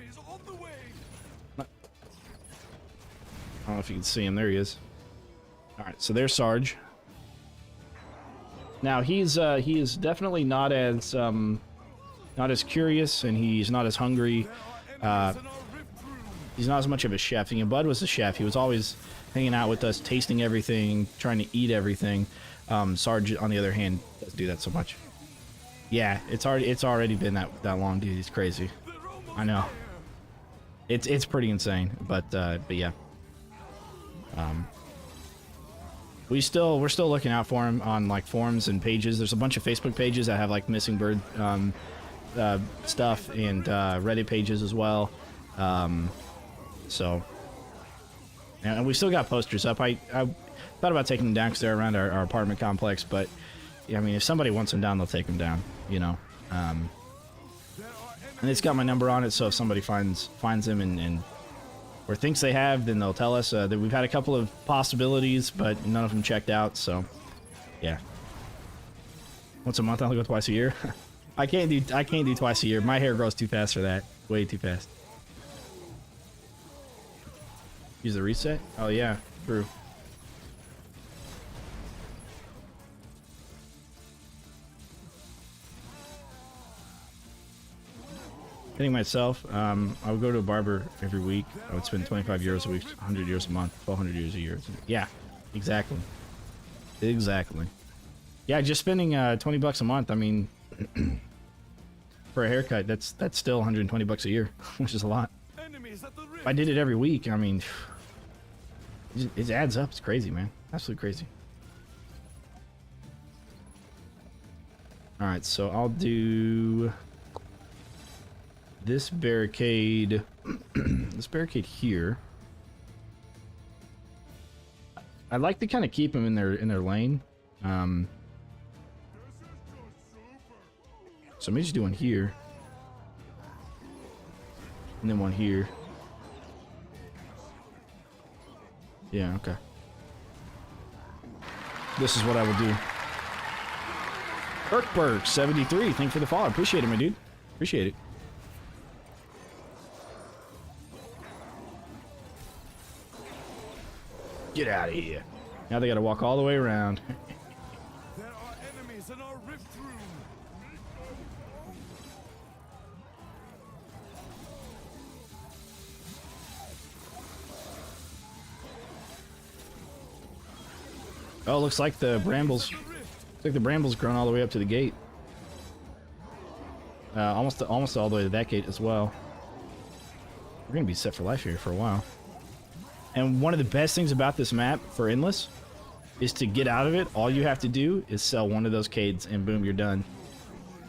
I don't know if you can see him. There he is. All right, so there's Sarge. Now he is definitely not as curious, and he's not as hungry. He's not as much of a chef. You know, Bud was a chef. He was always hanging out with us, tasting everything, trying to eat everything. Sarge, on the other hand, doesn't do that so much. Yeah, it's already been that long, dude. It's crazy. I know. It's pretty insane, but yeah. We're still looking out for him on like forums and pages. There's a bunch of Facebook pages that have like missing bird stuff, and Reddit pages as well. So, and we still got posters up. I thought about taking them down because they're around our apartment complex, but yeah, I mean, if somebody wants them down, they'll take them down, you know. And it's got my number on it, so if somebody finds them and or thinks they have, then they'll tell us. That we've had a couple of possibilities, but none of them checked out, so yeah. Once a month, I'll go twice a year. I can't do twice a year. My hair grows too fast for that. Way too fast. Use the reset? Oh yeah, true. Getting myself, I would go to a barber every week. I would spend 25 euros a week, 100 euros a month, 1,200 euros a year. Yeah, exactly. Yeah, just spending $20 a month. I mean, for a haircut, that's still $120 a year, which is a lot. If I did it every week, I mean, it adds up. It's crazy, man. Absolutely crazy. All right, so I'll do this barricade. This barricade here. I'd like to kind of keep them in their lane. So maybe just do one here, and then one here. Yeah, okay. This is what I would do. Kirkberg 73, thank you for the follow. Appreciate it, my dude. Appreciate it. Get out of here. Now they gotta walk all the way around. There are enemies in our rift room. Oh, looks like the brambles. Looks like the brambles grown all the way up to the gate. Almost all the way to that gate as well. We're gonna be set for life here for a while. And one of the best things about this map for Endless is to get out of it. All you have to do is sell one of those Cades, and boom, you're done.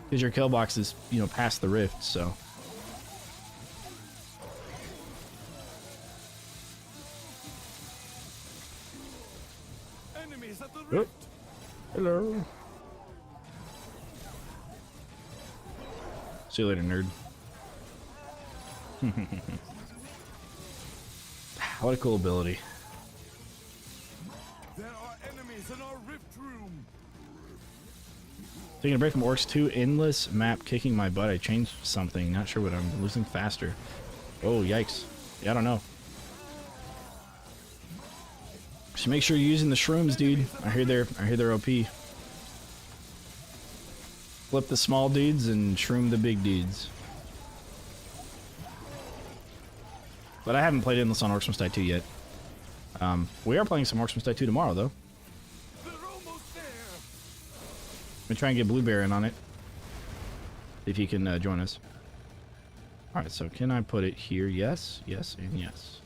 Because your kill box is, you know, past the rift, so. Enemies at the rift. Oh. Hello. See you later, nerd. What a cool ability. There are enemies in our rift room. Taking a break from Orcs 2, endless map kicking my butt. I changed something. Not sure what I'm losing faster. Oh, yikes. Yeah, I don't know. Just make sure you're using the shrooms, dude. I hear they're OP. Flip the small dudes and shroom the big dudes. But I haven't played Endless on Orcs Must Die 2 yet. We are playing some Orcs Must Die 2 tomorrow, though. They're almost there. I'm gonna try and get Blueberry in on it. If he can join us. Alright, so can I put it here? Yes, yes, and yes.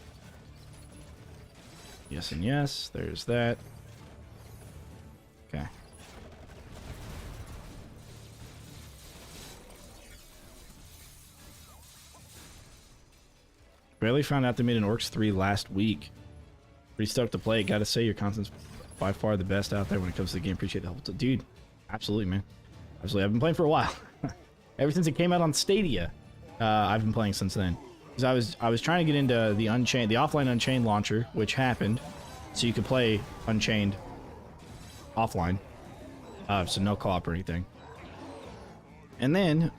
Yes and yes. There's that. Okay. Barely found out they made an Orcs 3 last week. Pretty stoked to play it. Gotta say, your content's by far the best out there when it comes to the game. Appreciate the help. Dude, absolutely, man. Absolutely. I've been playing for a while. Ever since it came out on Stadia, I've been playing since then. Because I was trying to get into the Unchained, the offline Unchained launcher, which happened, so you could play Unchained offline. So no co-op or anything. And then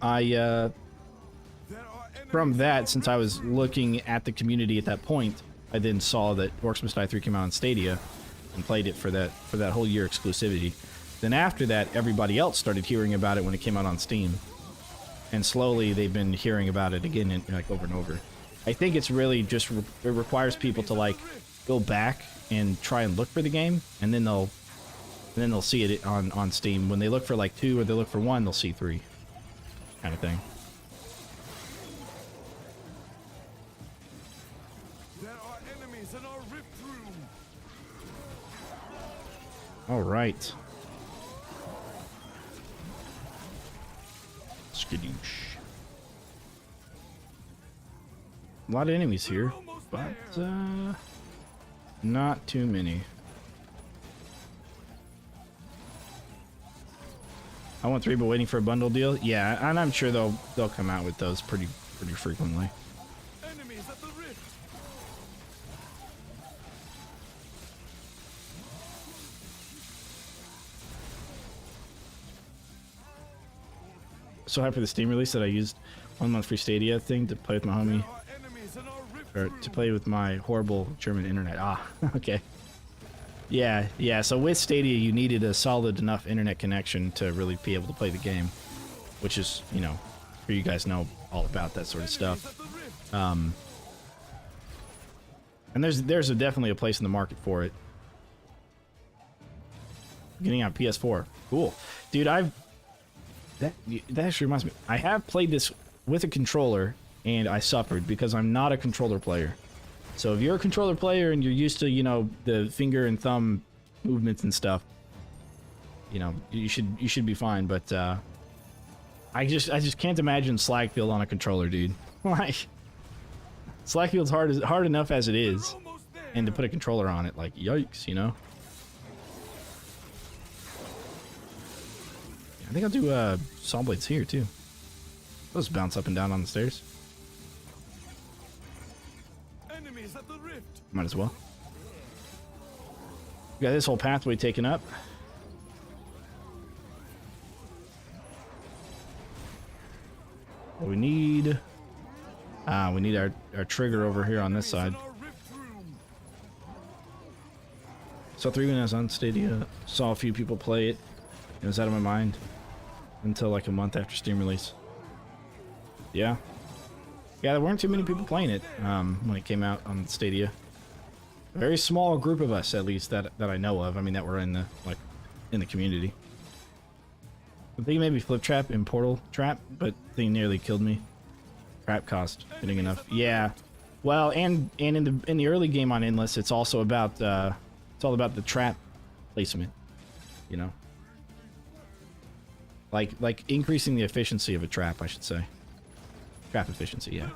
from that, since I was looking at the community at that point, I then saw that Orcs Must Die 3 came out on Stadia and played it for that whole year exclusivity. Then after that, everybody else started hearing about it when it came out on Steam. And slowly they've been hearing about it again and like over and over. I think it's really just it requires people to like go back and try and look for the game, and then they'll see it on Steam. When they look for like 2 or they look for 1, they'll see 3. Kind of thing. In our rift room. All right. Skadoosh. A lot of enemies here, but not too many. I want 3, but waiting for a bundle deal. Yeah, and I'm sure they'll come out with those pretty frequently. Enemies at the rift. So happy for the Steam release that I used 1 month free Stadia thing to play with my homie, or to play with my horrible German internet. Ah, okay. Yeah. So with Stadia, you needed a solid enough internet connection to really be able to play the game, which is, you know, you guys know all about that sort of stuff. And there's definitely a place in the market for it. Getting on PS4, cool, dude. That actually reminds me. I have played this with a controller, and I suffered because I'm not a controller player. So if you're a controller player and you're used to, you know, the finger and thumb movements and stuff, you know, you should be fine. But I just can't imagine Slagfield on a controller, dude. Like, Slagfield's hard enough as it is, and to put a controller on it, like, yikes, you know. I think I'll do saw blades here too. Those bounce up and down on the stairs. Enemies at the rift. Might as well. We got this whole pathway taken up. What we need our trigger over here on this side. Saw 3 when I was on Stadia. Saw a few people play it. It was out of my mind until like a month after Steam release. Yeah, there weren't too many people playing it when it came out on Stadia. A very small group of us, at least, that I know of. I mean, that were in the community. I think maybe Flip Trap and Portal Trap, but they nearly killed me. Trap cost getting enough. Yeah, well, and in the early game on Endless, it's also about it's all about the trap placement, you know. Like increasing the efficiency of a trap, I should say. Trap efficiency, yeah.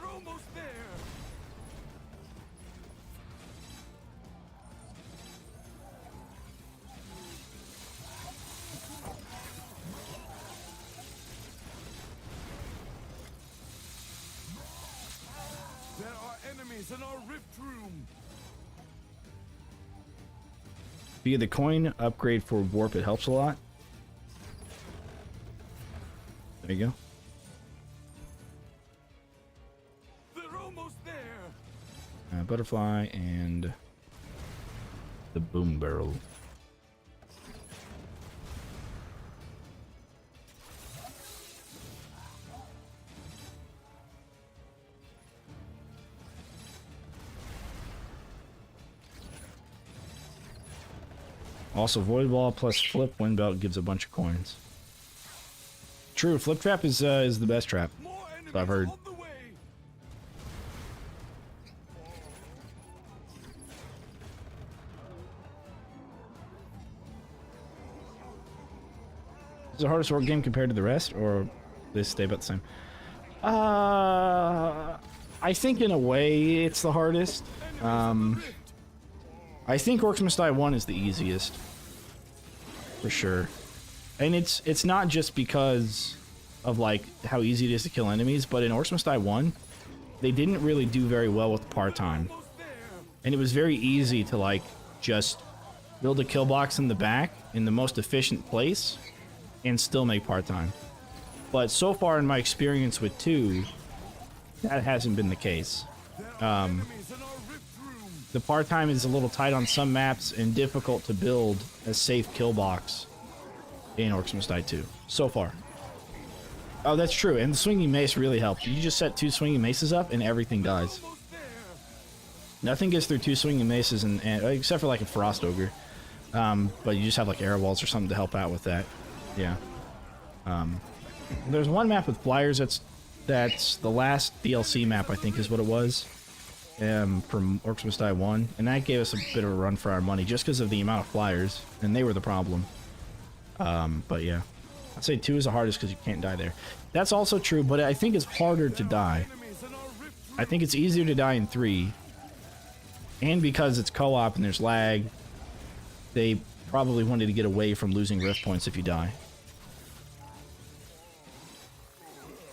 enemies in our rift room. If you get the coin upgrade for warp, it helps a lot. There you go. They're almost there. Butterfly and the boom barrel. Also, Void Ball plus Flip Wind Belt gives a bunch of coins. True, Flip Trap is the best trap. More enemies I've heard. on the way. Is it the hardest orc game compared to the rest, or they stay about the same? I think in a way it's the hardest. I think Orcs Must Die 1 is the easiest. For sure. And it's not just because of like how easy it is to kill enemies, but in Orcs Must Die 1, they didn't really do very well with part-time. And it was very easy to like just build a kill box in the back in the most efficient place and still make part-time. But so far in my experience with 2, that hasn't been the case. The part-time is a little tight on some maps and difficult to build a safe kill box in Orcs Must Die 2. So far. Oh, that's true. And the swinging mace really helped. You just set 2 swinging maces up and everything dies. Nothing gets through 2 swinging maces and except for like a Frost Ogre. But you just have like arrow walls or something to help out with that. Yeah. There's one map with flyers that's the last DLC map, I think is what it was. From Orcs Must Die 1, and that gave us a bit of a run for our money just because of the amount of flyers, and they were the problem. But yeah, I'd say 2 is the hardest because you can't die there. That's also true, but I think it's harder to die. I think it's easier to die in 3, and because it's co-op and there's lag, they probably wanted to get away from losing rift points if you die.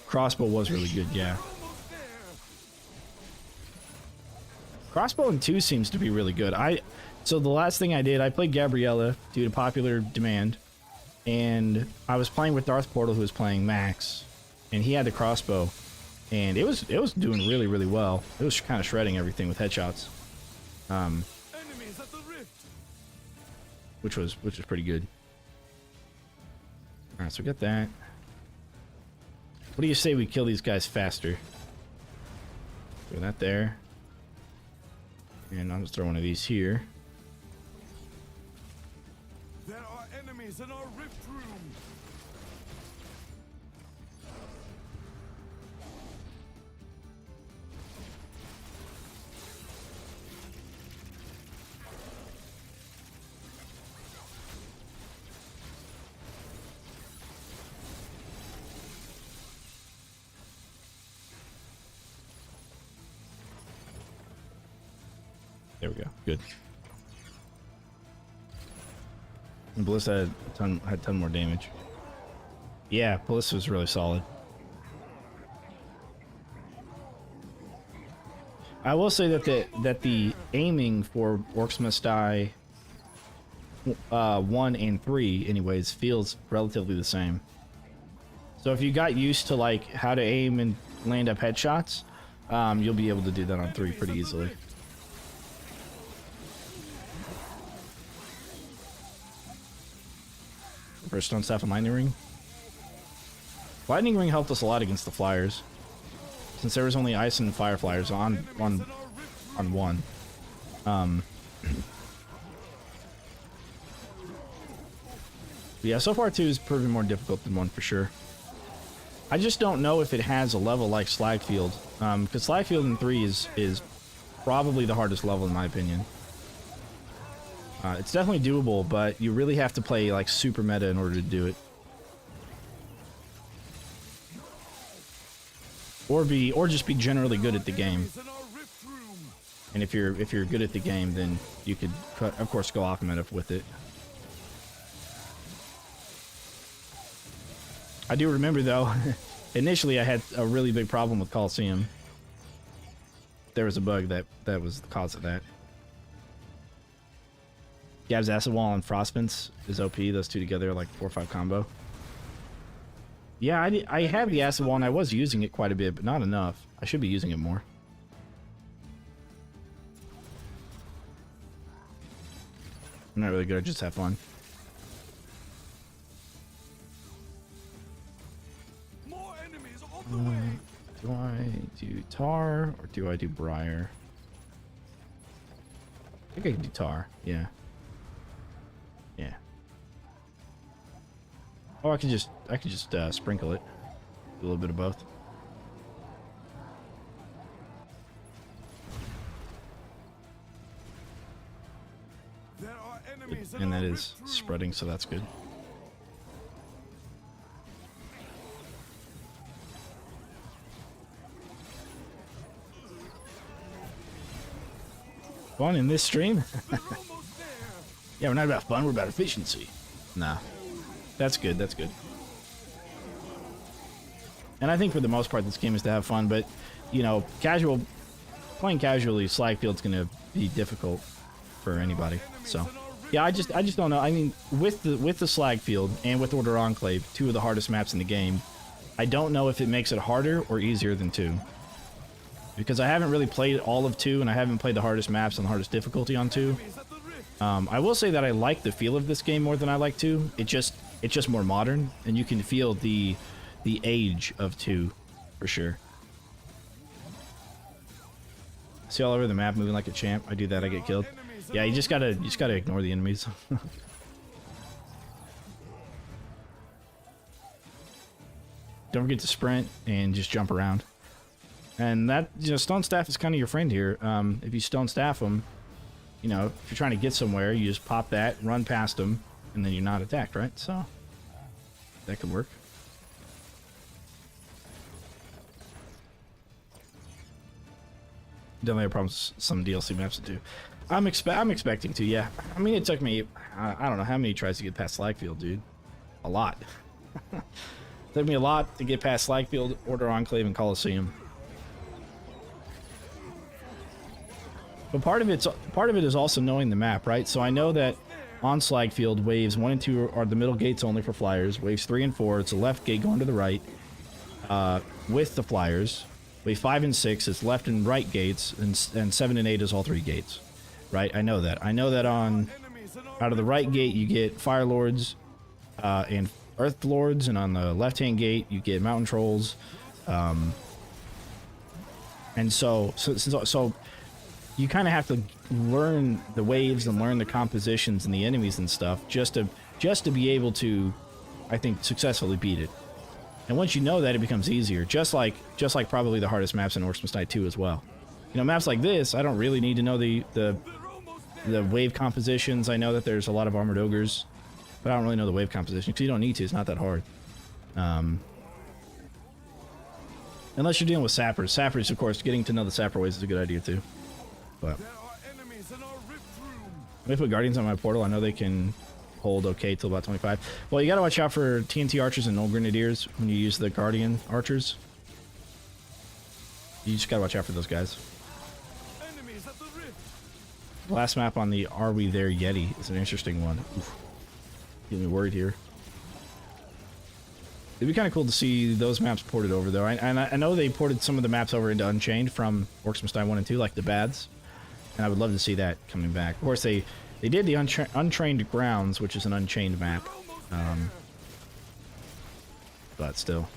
Crossbow was really good, yeah. Crossbow in 2 seems to be really good. So the last thing I did, I played Gabriella due to popular demand, and I was playing with Darth Portal, who was playing Max, and he had the crossbow, and it was doing really, really well. It was kind of shredding everything with headshots, Enemies at the rift. which was pretty good. All right, so we got that. What do you say we kill these guys faster? Throw that there. And I'll just throw one of these here. There are enemies in our rift room. There we go. Good. And Ballista had a ton more damage. Yeah, Ballista was really solid. I will say that the aiming for Orcs Must Die 1 and 3, anyways, feels relatively the same. So if you got used to like how to aim and land up headshots, you'll be able to do that on 3 pretty easily. First Stone Staff and Lightning Ring. Lightning Ring helped us a lot against the flyers, since there was only ice and fire flyers on 1. Yeah, so far 2 is proving more difficult than 1 for sure. I just don't know if it has a level like Slagfield, because Slagfield in 3 is probably the hardest level in my opinion. It's definitely doable, but you really have to play like super meta in order to do it. Or just be generally good at the game. And if you're good at the game, then you could of course go off meta with it. I do remember though, initially I had a really big problem with Coliseum. there was a bug that was the cause of that. Gab's Acid Wall and Frostpence is OP. Those two together are like 4-5 combo. Yeah, I have the Acid Wall and I was using it quite a bit, but not enough. I should be using it more. I'm not really good, I just have fun. More enemies on the way. Do I do Tar or do I do Briar? I think I can do Tar, yeah. Yeah. Oh, I can just sprinkle it. Do a little bit of both. There are enemies And that are is ripped through. spreading, so that's good. Fun in this stream? They're almost there. Yeah, we're not about fun, we're about efficiency. Nah. That's good, that's good. And I think for the most part this game is to have fun, but, you know, playing casually, Slagfield's gonna be difficult for anybody. So, yeah, I just don't know. I mean, with the Slagfield and with Order Enclave, two of the hardest maps in the game, I don't know if it makes it harder or easier than 2. Because I haven't really played all of 2, and I haven't played the hardest maps on the hardest difficulty on 2. Enemies at the rift. I will say that I like the feel of this game more than I like 2. It's just more modern, and you can feel the age of 2 for sure. See all over the map moving like a champ. I do that, I get killed. Yeah, you just gotta ignore the enemies. Don't forget to sprint and just jump around. And that, you know, Stone Staff is kind of your friend here. If you Stone Staff them, you know, if you're trying to get somewhere, you just pop that, run past them, and then you're not attacked, right? So, that could work. Definitely have problems with some DLC maps to do. I'm expecting to, yeah. I mean, it took me, I don't know how many tries to get past Slagfield, dude. A lot. Took me a lot to get past Slagfield, Order Enclave, and Coliseum. But part of it is also knowing the map, right? So I know that on Slagfield, waves 1 and 2 are the middle gates only for flyers. Waves 3 and 4, it's the left gate going to the right with the flyers. Wave 5 and 6 is left and right gates, and 7 and 8 is all 3 gates, right? I know that. I know that on out of the right gate you get Fire Lords and Earth Lords, and on the left-hand gate you get Mountain Trolls. And so you kind of have to learn the waves and learn the compositions and the enemies and stuff just to be able to, I think, successfully beat it. And once you know that, it becomes easier. Just like probably the hardest maps in Orcs Must Die 2 as well. You know, maps like this, I don't really need to know the wave compositions. I know that there's a lot of armored ogres, but I don't really know the wave composition because you don't need to. It's not that hard. Unless you're dealing with sappers. Sappers, of course, getting to know the sapper ways is a good idea too. But There are enemies in our rift room. let me put guardians on my portal. I know they can hold okay till about 25. Well, you gotta watch out for TNT archers and old grenadiers when you use the guardian archers. You just gotta watch out for those guys. Enemies at the rift. The last map on the Are We There Yeti is an interesting one. Oof. Getting me worried here. It'd be kind of cool to see those maps ported over, though. I know they ported some of the maps over into Unchained from Orcs Must Die 1 and 2, like the Bads. And I would love to see that coming back. Of course, they did the Untrained Grounds, which is an Unchained map. But still.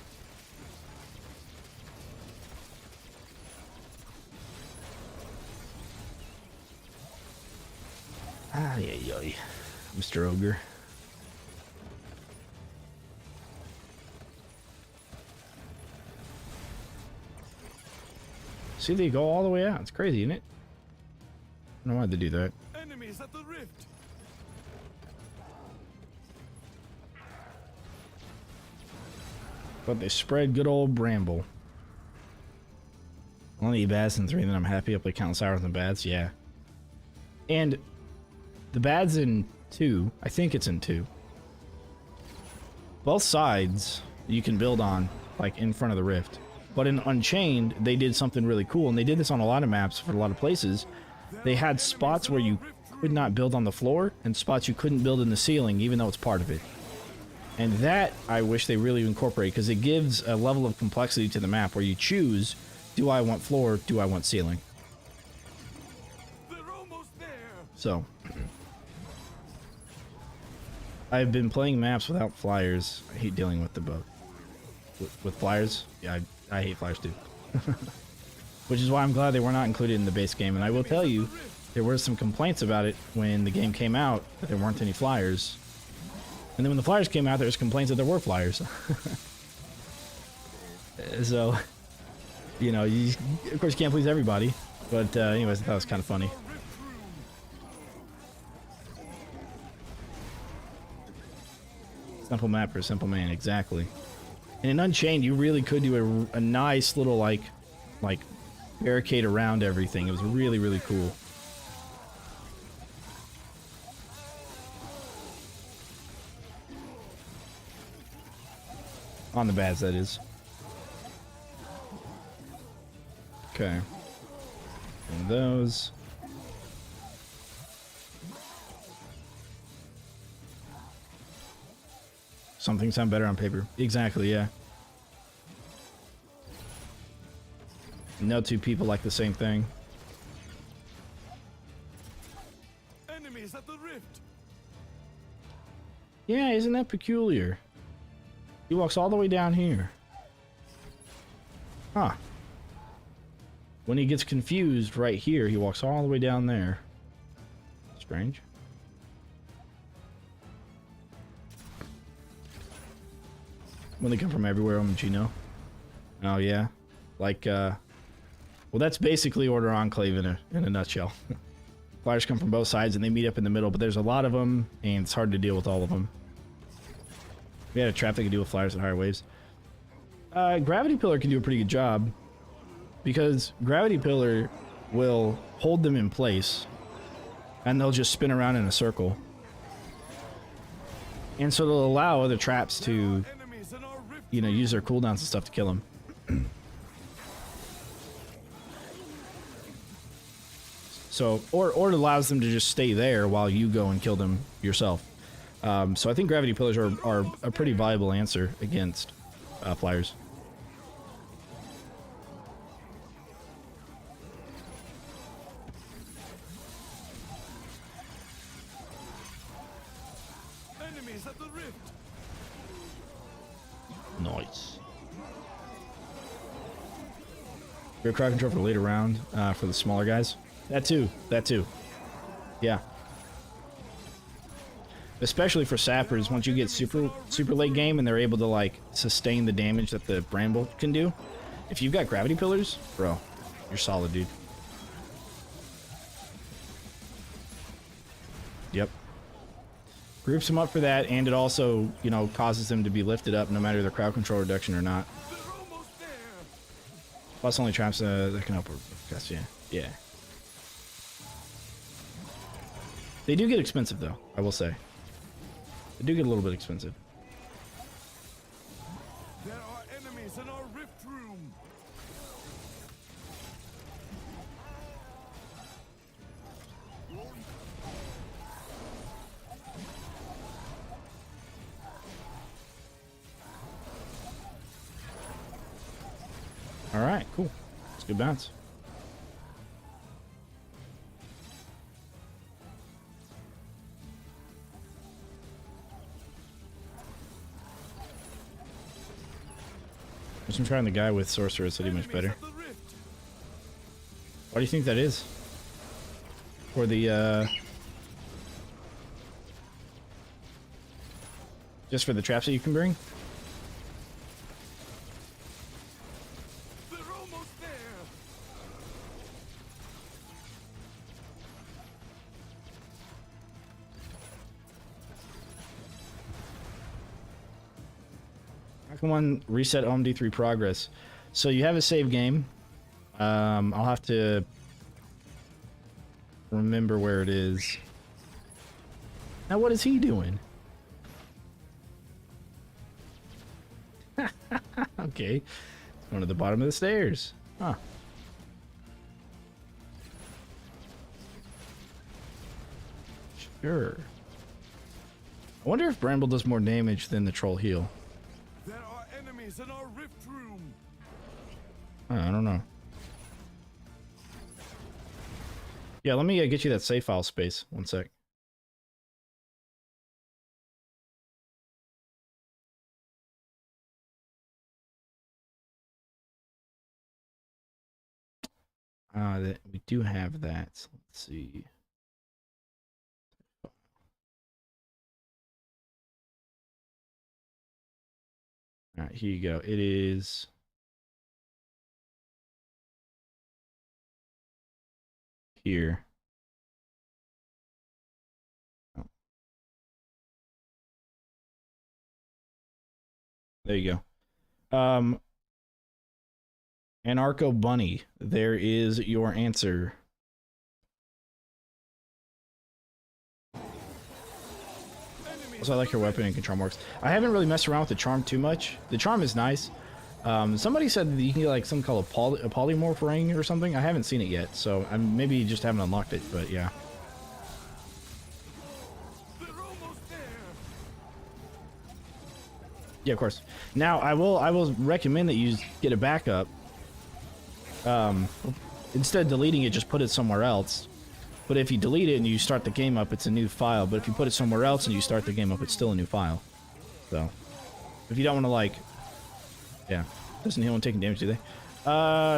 Ay. Mr. Ogre. See, they go all the way out. It's crazy, isn't it? I don't know why they do that. Enemies at the rift. But they spread good old Bramble. Only bads in 3, then I'm happy. I play countless hours in bads, yeah. And the bads in 2, I think it's in 2. Both sides you can build on, like in front of the rift. But in Unchained, they did something really cool, and they did this on a lot of maps for a lot of places. They had spots where you could not build on the floor, and spots you couldn't build in the ceiling, even though it's part of it. And that, I wish they really incorporate, because it gives a level of complexity to the map where you choose, do I want floor, do I want ceiling? They're almost there. So, I've been playing maps without flyers. I hate dealing with the boat. With flyers? Yeah, I hate flyers too. Which is why I'm glad they were not included in the base game. And I will tell you, there were some complaints about it when the game came out, that there weren't any flyers. And then when the flyers came out, there was complaints that there were flyers. So, you know, you, of course you can't please everybody. But anyways, I thought it was kind of funny. Simple map for a simple man, exactly. And in Unchained, you really could do a nice little, like barricade around everything. It was really, really cool. On the bads, that is. Okay. And those. Some things sound better on paper. Exactly, yeah. No two people like the same thing. Enemies at the rift. Yeah, isn't that peculiar? He walks all the way down here. Huh. When he gets confused right here, he walks all the way down there. Strange. When they come from everywhere, you know. Oh yeah, like well, that's basically Order Enclave in a nutshell. Flyers come from both sides and they meet up in the middle, but there's a lot of them, and it's hard to deal with all of them. We had a trap that could deal with flyers at higher waves. Gravity Pillar can do a pretty good job, because Gravity Pillar will hold them in place, and they'll just spin around in a circle. And so they'll allow other traps to, you know, use their cooldowns and stuff to kill them. So, or it allows them to just stay there while you go and kill them yourself. So I think Gravity Pillars are a pretty viable answer against flyers. Enemies at the rift. Nice. Your crowd control for the later round for the smaller guys. That too. Yeah. Especially for sappers, once you get super late game and they're able to like sustain the damage that the Bramble can do. If you've got Gravity Pillars, bro, you're solid, dude. Yep. Groups them up for that, and it also, you know, causes them to be lifted up no matter their crowd control reduction or not. They're almost there. Plus only traps that can upward. Guess, yeah. Yeah. They do get expensive though, I will say. They do get a little bit expensive. There are enemies in our rift room. All right, cool. It's a good bounce. I'm trying the guy with Sorceress to do much better. Why do you think that is? For the, just for the traps that you can bring? They're almost there. How can one reset OMD3 progress? So you have a save game. I'll have to remember where it is. Now what is he doing? Okay. One at the bottom of the stairs. Huh. Sure. I wonder if Bramble does more damage than the troll heal. There are enemies in our rift room. I don't know. Yeah, let me get you that save file space. One sec. That we do have that. So let's see. All right, here you go. It is here. Oh. There you go. Anarcho Bunny, there is your answer. So I like your weapon and control marks. I haven't really messed around with the charm too much. The charm is nice. Somebody said that you can get like some kind of a polymorph ring or something. I haven't seen it yet, so I maybe just haven't unlocked it, but yeah. They're almost there. Yeah, of course. Now I will recommend that you get a backup. Instead of deleting it, just put it somewhere else. But if you delete it and you start the game up, it's a new file. But if you put it somewhere else and you start the game up, it's still a new file. So, if you don't want to, like... Yeah. Doesn't anyone taking damage, do they?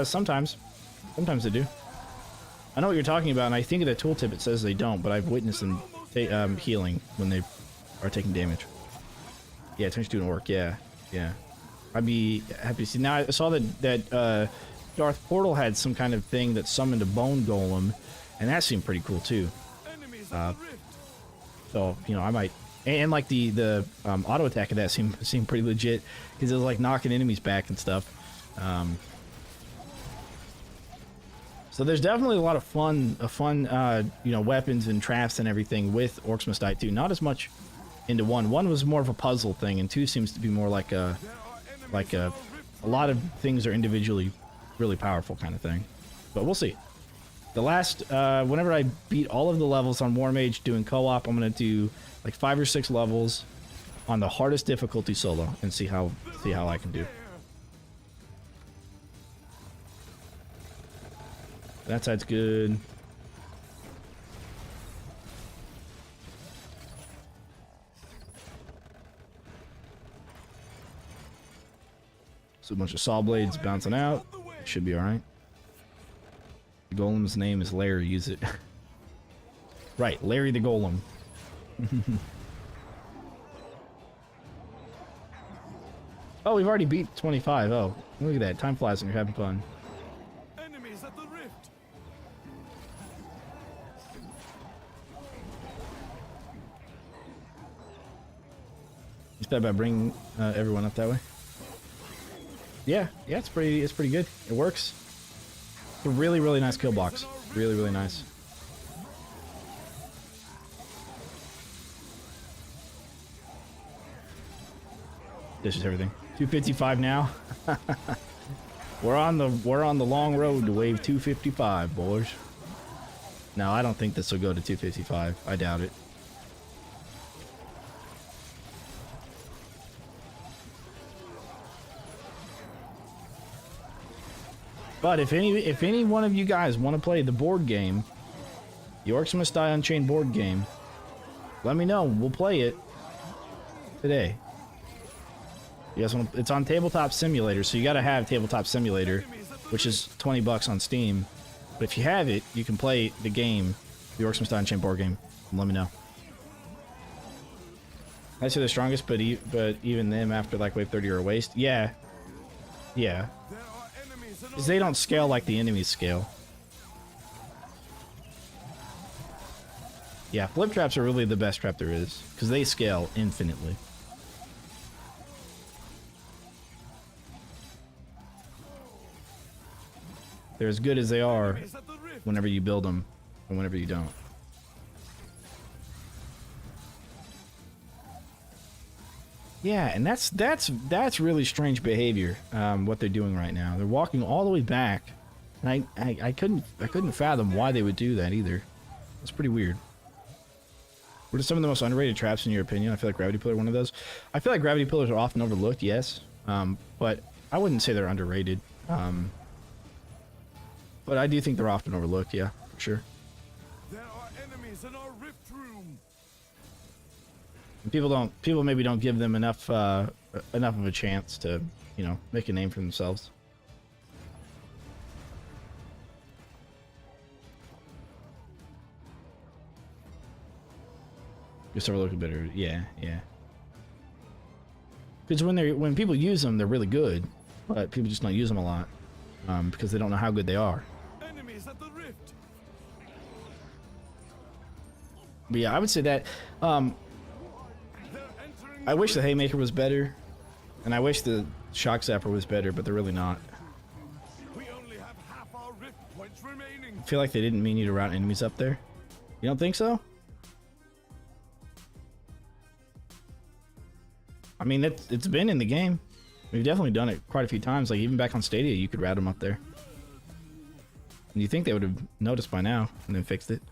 Sometimes. Sometimes they do. I know what you're talking about, and I think of the tooltip it says they don't, but I've witnessed them healing when they are taking damage. Yeah, turn student work, yeah. Yeah. I'd be happy to see. Now, I saw that Darth Portal had some kind of thing that summoned a bone golem, and that seemed pretty cool too. So you know, I might, and like the auto attack of that seemed pretty legit because it was like knocking enemies back and stuff. So there's definitely a lot of fun, you know, weapons and traps and everything with Orcs Must Die 2. Not as much into one. One was more of a puzzle thing, and two seems to be more like a lot of things are individually really powerful kind of thing. But we'll see. The last, whenever I beat all of the levels on War Mage doing co-op, I'm gonna do like 5 or 6 levels on the hardest difficulty solo and see how I can do. That side's good. So a bunch of saw blades bouncing out. Should be alright. The golem's name is Larry, use it. Right, Larry the Golem. Oh, we've already beat 25. Oh, look at that. Time flies when you're having fun. Enemies at the rift. You thought about bringing everyone up that way? Yeah, it's pretty good. It works. It's a really, really nice kill box. Really, really nice. This is everything. 255 now. we're on the long road to wave 255, boys. No, I don't think this will go to 255. I doubt it. But if any one of you guys want to play the board game, the Orcs Must Die Unchained board game, let me know. We'll play it today. You guys want to, it's on Tabletop Simulator, so you got to have Tabletop Simulator, which is $20 on Steam. But if you have it, you can play the game, the Orcs Must Die Unchained board game. And let me know. I say the strongest, but even them after like wave 30 are a waste. Yeah. Yeah. Because they don't scale like the enemies scale. Yeah, flip traps are really the best trap there is, because they scale infinitely. They're as good as they are whenever you build them and whenever you don't. Yeah, and that's really strange behavior. What they're doing right now, they're walking all the way back, and I couldn't fathom why they would do that either. It's pretty weird. What are some of the most underrated traps in your opinion? I feel like gravity pillar one of those. I feel like gravity pillars are often overlooked, yes, but I wouldn't say they're underrated. But I do think they're often overlooked, yeah, for sure. There are enemies in our rift room. People maybe don't give them enough of a chance to, you know, make a name for themselves. Just overlook a bit, or yeah. Because when people use them, they're really good, but people just don't use them a lot because they don't know how good they are. Enemies at the rift. But yeah, I would say that. They're entering. I wish the haymaker was better, and I wish the shock zapper was better, but they're really not. We only have half our rift points remaining. I feel like they didn't mean you to route enemies up there. You don't think so? I mean, it's been in the game. We've definitely done it quite a few times. Like, even back on Stadia, you could route them up there. And you think they would have noticed by now and then fixed it.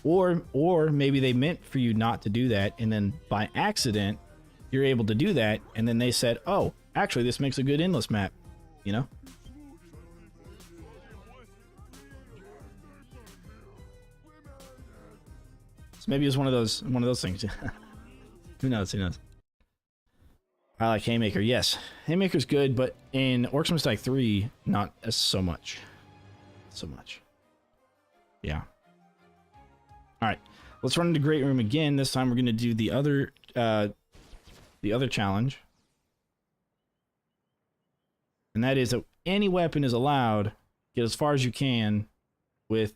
Or maybe they meant for you not to do that, and then by accident, you're able to do that, and then they said, oh, actually, this makes a good endless map. You know? So maybe it's one of those things. Who knows? I like Haymaker, yes. Haymaker's good, but in Orcs Must Die 3, not as so much. Yeah. Alright. Let's run into Great Room again. This time we're gonna do the other challenge. And that is that any weapon is allowed, get as far as you can with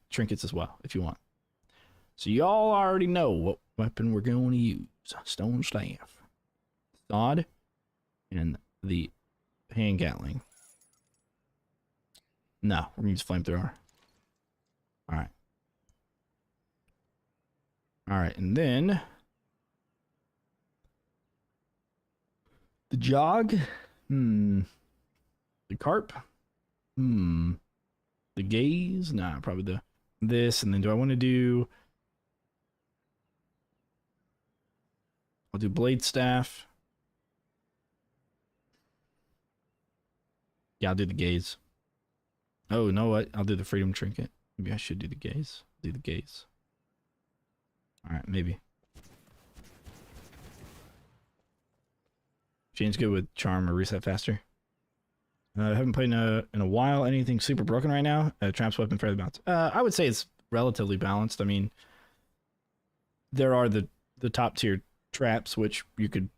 trinkets as well, if you want. So y'all already know what weapon we're going to use. Stone staff, sod, and the hand gatling. No, we're going to use flamethrower. Alright, and then the jog. The carp. The gaze. Nah, probably this. And then do I want to do... I'll do blade staff. Yeah, I'll do the gaze. Oh, you know what? I'll do the freedom trinket. Maybe I should do the gaze. Do the gaze. Alright, maybe. Change good with charm or reset faster. I haven't played in a while. Anything super broken right now? Traps weapon fairly balanced. I would say it's relatively balanced. I mean, there are the top tier traps which you could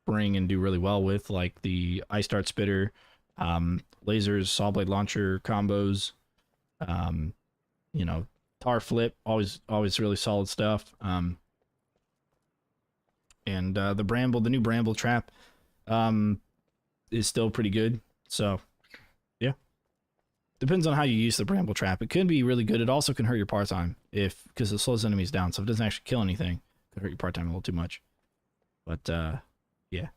bring and do really well with, like the ice dart spitter, lasers, saw blade launcher combos, you know, tar flip, always really solid stuff. And the new bramble trap is still pretty good. So yeah, depends on how you use the bramble trap. It can be really good. It also can hurt your part time because it slows enemies down, so if it doesn't actually kill anything, could hurt your part time a little too much. But yeah,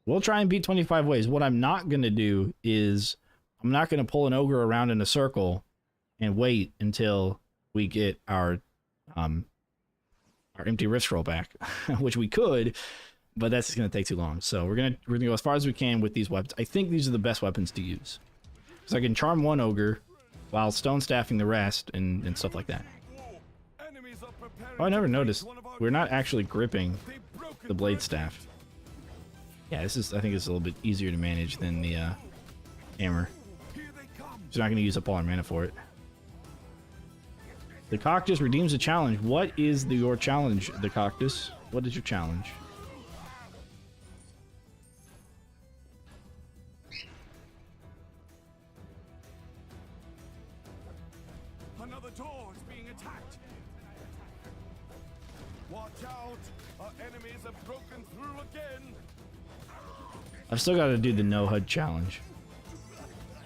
we'll try and beat 25 ways. What I'm not gonna do is I'm not gonna pull an ogre around in a circle and wait until we get our empty rift scroll back, which we could, but that's gonna take too long. So we're gonna go as far as we can with these weapons. I think these are the best weapons to use, because I can charm one ogre while stone staffing the rest and stuff like that. Oh, I never noticed. We're not actually gripping the blade staff. Yeah, I think this is a little bit easier to manage than the hammer. So you're not going to use up all our mana for it. The Cactus redeems a challenge. What is your challenge, the Cactus? What is your challenge? Another door is being attacked. Watch out! Our enemies have broken through again. I've still got to do the no HUD challenge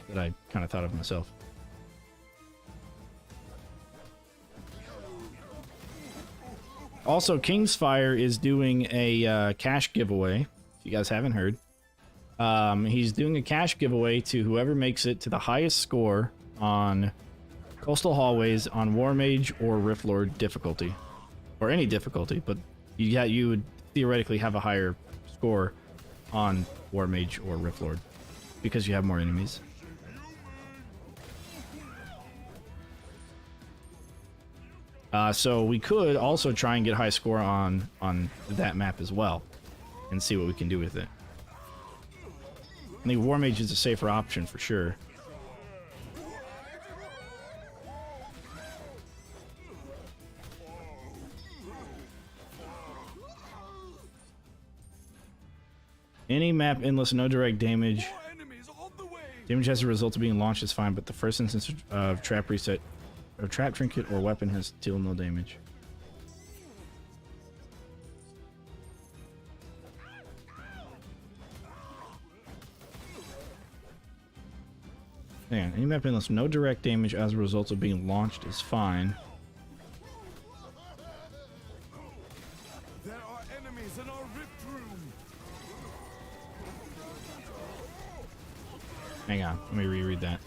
that I kind of thought of myself. Also, Kingsfire is doing a cash giveaway. If you guys haven't heard, he's doing a cash giveaway to whoever makes it to the highest score on Coastal Hallways on War Mage or Rift Lord difficulty, or any difficulty. But you would theoretically have a higher score on War Mage or Rift Lord because you have more enemies. So we could also try and get a high score on that map as well, and see what we can do with it. I think War Mage is a safer option for sure. Any map endless, no direct damage. Damage as a result of being launched is fine, but the first instance of trap reset, or trap trinket or weapon has still no damage. Man, any map endless, no direct damage as a result of being launched is fine. There are enemies in our rift room. Hang on, let me reread that.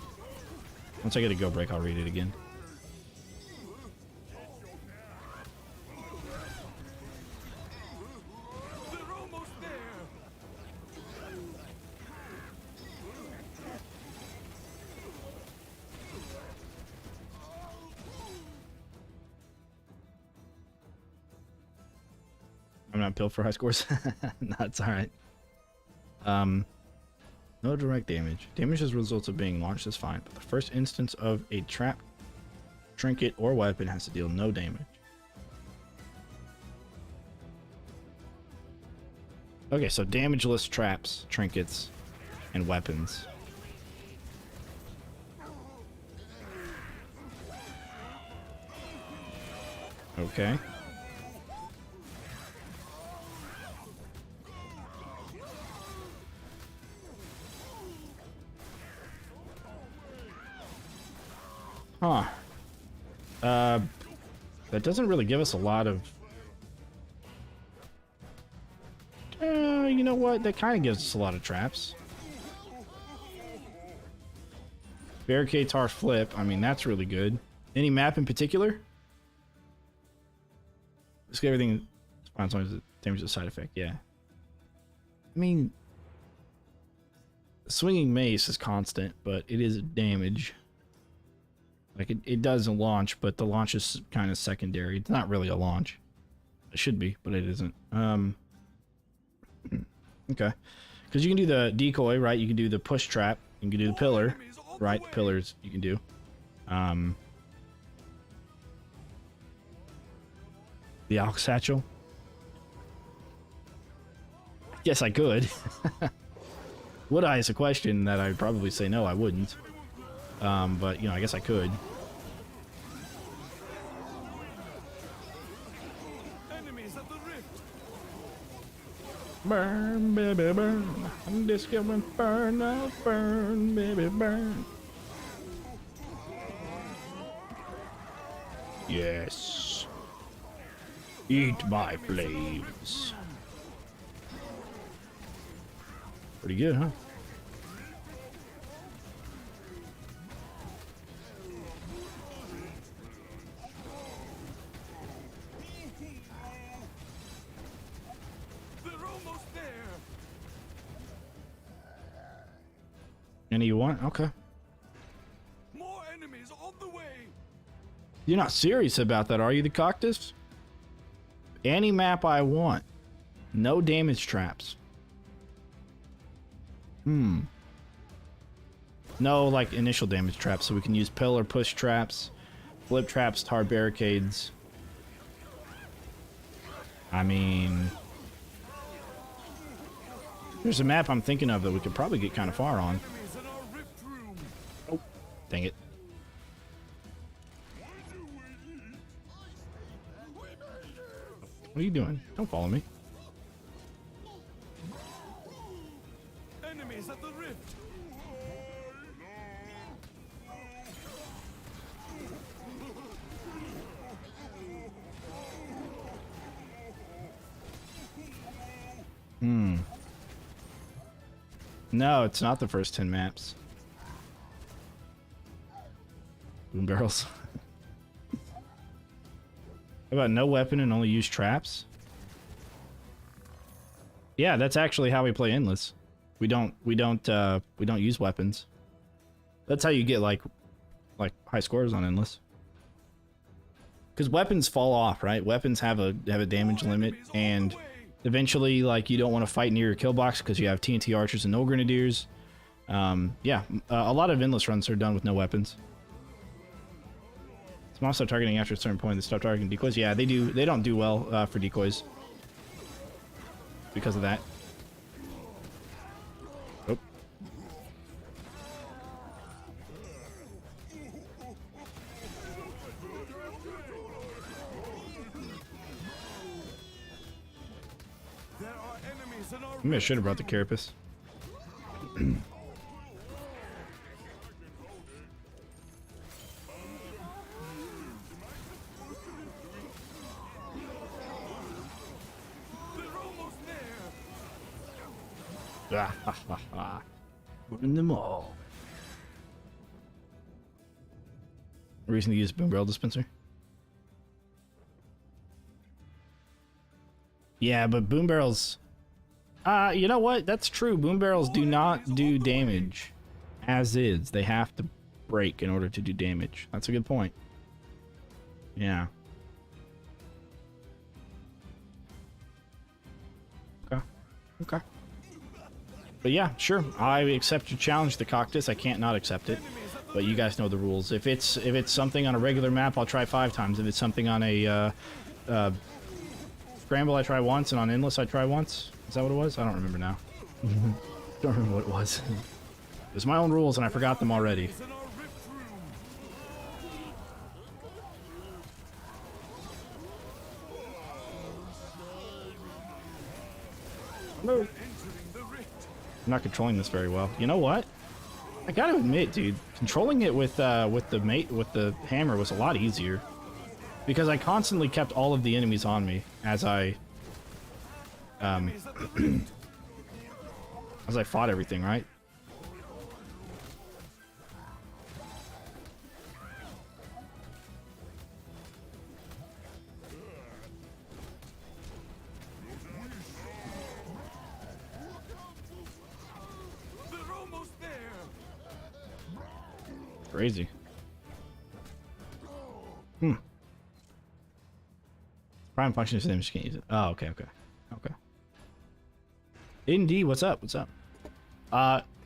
Once I get a go break, I'll read it again. They're almost there. I'm not built for high scores. No, it's alright. No direct damage. Damage as a result of being launched is fine, but the first instance of a trap, trinket, or weapon has to deal no damage. Okay, so damageless traps, trinkets, and weapons. Okay. Huh. That doesn't really give us a lot of... you know what? That kind of gives us a lot of traps. Barricade tar flip. I mean, that's really good. Any map in particular? Let's get everything... As long as it damages the side effect, yeah. I mean... Swinging mace is constant, but it is damage. Like, it does a launch, but the launch is kind of secondary. It's not really a launch. It should be, but it isn't. Okay. Because you can do the decoy, right? You can do the push trap. You can do the pillar, right? Pillars you can do. The Alk Satchel. Yes, I could. Would I is a question that I'd probably say no, I wouldn't. But, you know, I guess I could. Enemies at the rift. Burn, baby, burn. I'm just going burn, I'll burn, baby, burn. Yes. Eat my flames. Pretty good, huh? Any you want? Okay. More enemies on the way. You're not serious about that, are you, the Cactus? Any map I want. No damage traps. No, like, initial damage traps, so we can use pillar push traps, flip traps, tar barricades. I mean... There's a map I'm thinking of that we could probably get kind of far on. Oh, dang it. What are you doing? Don't follow me. Enemies at the rift. No, it's not the first 10 maps. Boom barrels. How about no weapon and only use traps? Yeah, that's actually how we play Endless. We don't use weapons. That's how you get like high scores on Endless. Because weapons fall off, right? Weapons have a damage limit, and eventually, like, you don't want to fight near your kill box because you have TNT archers and no grenadiers. Yeah, a lot of Endless runs are done with no weapons. Some stop targeting after a certain point. They stop targeting decoys. Yeah, they do. They don't do well for decoys because of that. Oh. There are enemies in our Maybe I should have brought the carapace. Burn them all. Reason to use boom barrel dispenser? Yeah, but boom barrels... you know what? That's true. Boom barrels do not do damage as is. They have to break in order to do damage. That's a good point. Yeah. Okay. Okay. But yeah, sure. I accept your challenge to Cactus. I can't not accept it. But you guys know the rules. If it's something on a regular map, I'll try 5 times. If it's something on a Scramble, I try once, and on Endless, I try once. Is that what it was? I don't remember now. Don't remember what it was. It was my own rules, and I forgot them already. No. I'm not controlling this very well. You know what? I gotta admit, dude, controlling it with the hammer was a lot easier because I constantly kept all of the enemies on me as I as I fought everything, right? Crazy. Prime function is the image, can't use it. Oh, okay. Indeed, what's up?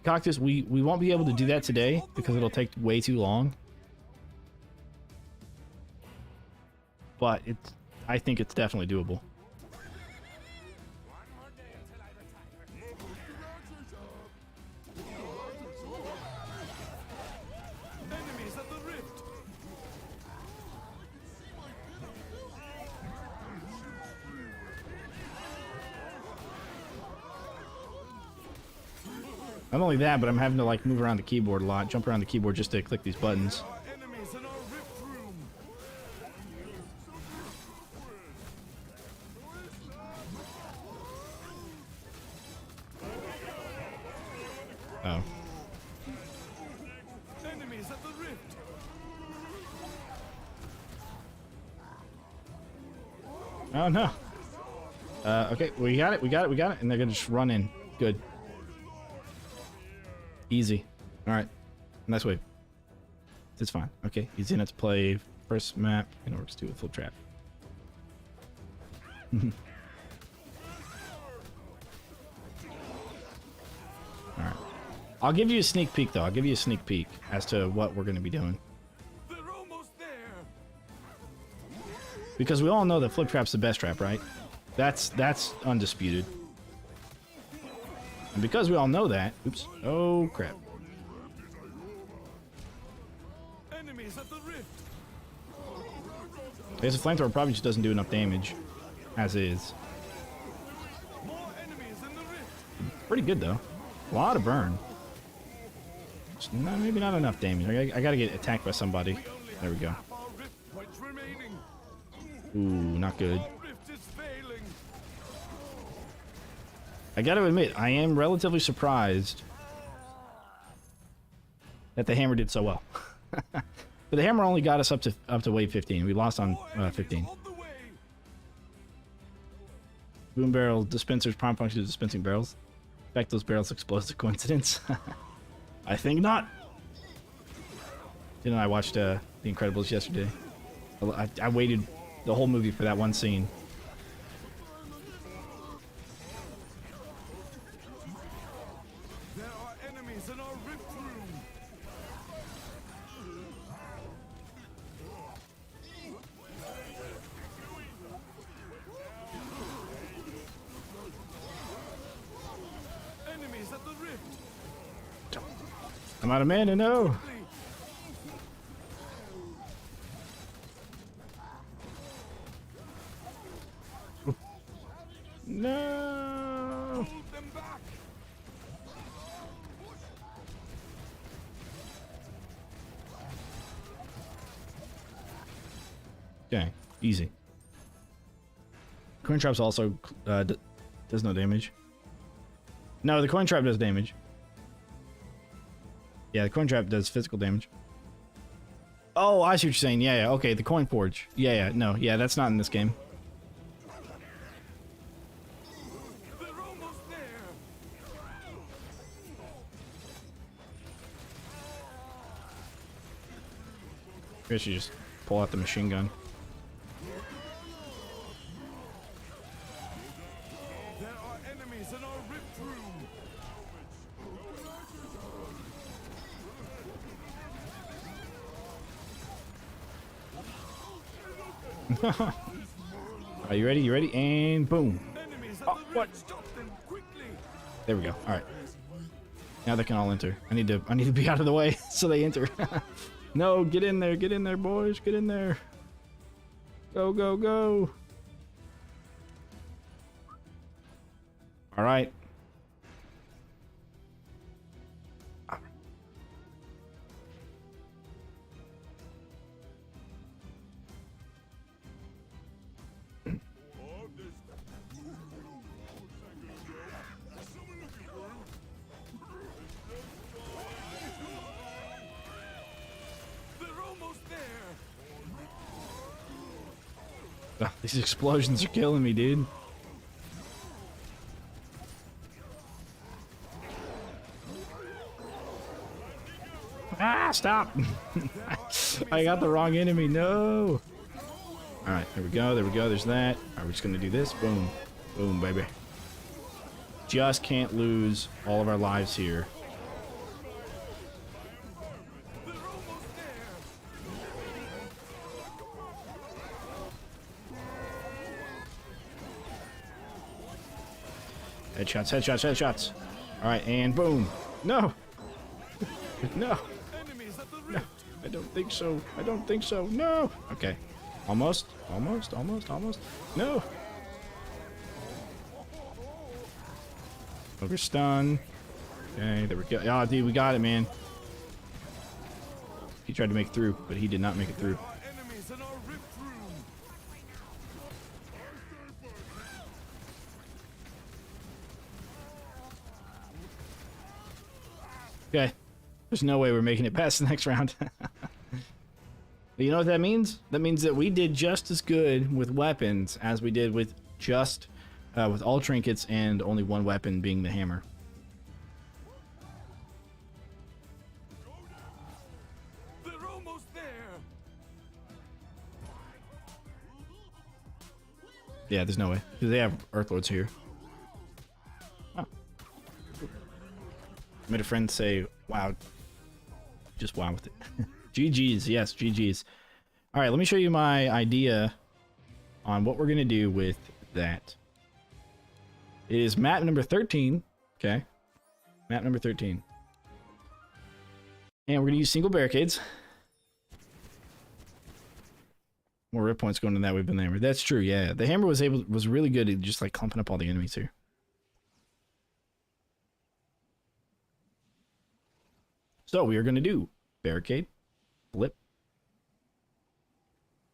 Cactus, we won't be able to do that today because it'll take way too long. But I think it's definitely doable. Not only that, but I'm having to like move around the keyboard a lot, jump around the keyboard just to click these buttons. Oh. Enemies at the rift. Oh no. Okay, we got it, and they're gonna just run in. Good. Easy. Alright. Nice wave. It's fine. Okay, easy enough to play first map in Orcs 2 with flip trap. Alright. I'll give you a sneak peek, though. I'll give you a sneak peek as to what we're going to be doing. They're almost there. Because we all know that flip trap's the best trap, right? That's undisputed. And because we all know that, oops, oh crap. Enemies at the rift. I guess a flamethrower probably just doesn't do enough damage, as is. More enemies in the rift. Pretty good though. A lot of burn. Just maybe not enough damage. I gotta get attacked by somebody. There we go. Ooh, not good. I gotta admit, I am relatively surprised that the hammer did so well. But the hammer only got us up to wave 15. We lost on 15. Boom barrel dispensers prime function of dispensing barrels. In fact, those barrels explode as a coincidence. I think not. You know, I watched The Incredibles yesterday. I waited the whole movie for that one scene. There are enemies in our rift room. Enemies at the rift. I'm out of mana, no. No. Hold them back. Okay, easy. Coin traps also does no damage. No, the coin trap does damage. Yeah, the coin trap does physical damage. Oh, I see what you're saying. Yeah, yeah. Okay, the coin forge. Yeah, yeah. No, yeah, that's not in this game. They're almost there. I guess you just pull out the machine gun. There are enemies in our rift room. Are you ready? You ready? And boom. Enemies at Oh, the what? rift. Stop them quickly. There we go. All right. Now they can all enter. I need to be out of the way so they enter. No, get in there. Get in there, boys. Get in there. Go, go, go. All right. They're almost there. Oh, these explosions are killing me, dude. Ah, stop. I got the wrong enemy. No. All right, there we go. There we go. There's that. All right, we're just going to do this. Boom. Boom, baby. Just can't lose all of our lives here. They're almost there. Headshots, headshots, headshots. All right, and boom. No. No. Enemies at the No. rift. I don't think so. I don't think so. No. Okay. Almost. Almost. Almost. Almost. No. Ogre stun. Okay, there we go. Oh, dude, we got it, man. He tried to make it through, but he did not make it through. There are enemies in our rift room. Okay. There's no way we're making it past the next round. But you know what that means? That means that we did just as good with weapons as we did with just with all trinkets and only one weapon being the hammer. They're almost there. Yeah, there's no way. 'Cause they have Earthlords here. Oh. I made a friend say, wow. Just wow with it. GG's, yes, GG's. Alright, let me show you my idea on what we're going to do with that. It is map number 13. Okay. Map number 13. And we're going to use single barricades. More rip points going to that we've been there. That's true, yeah. The hammer was really good at just like clumping up all the enemies here. So we are going to do barricade, blip,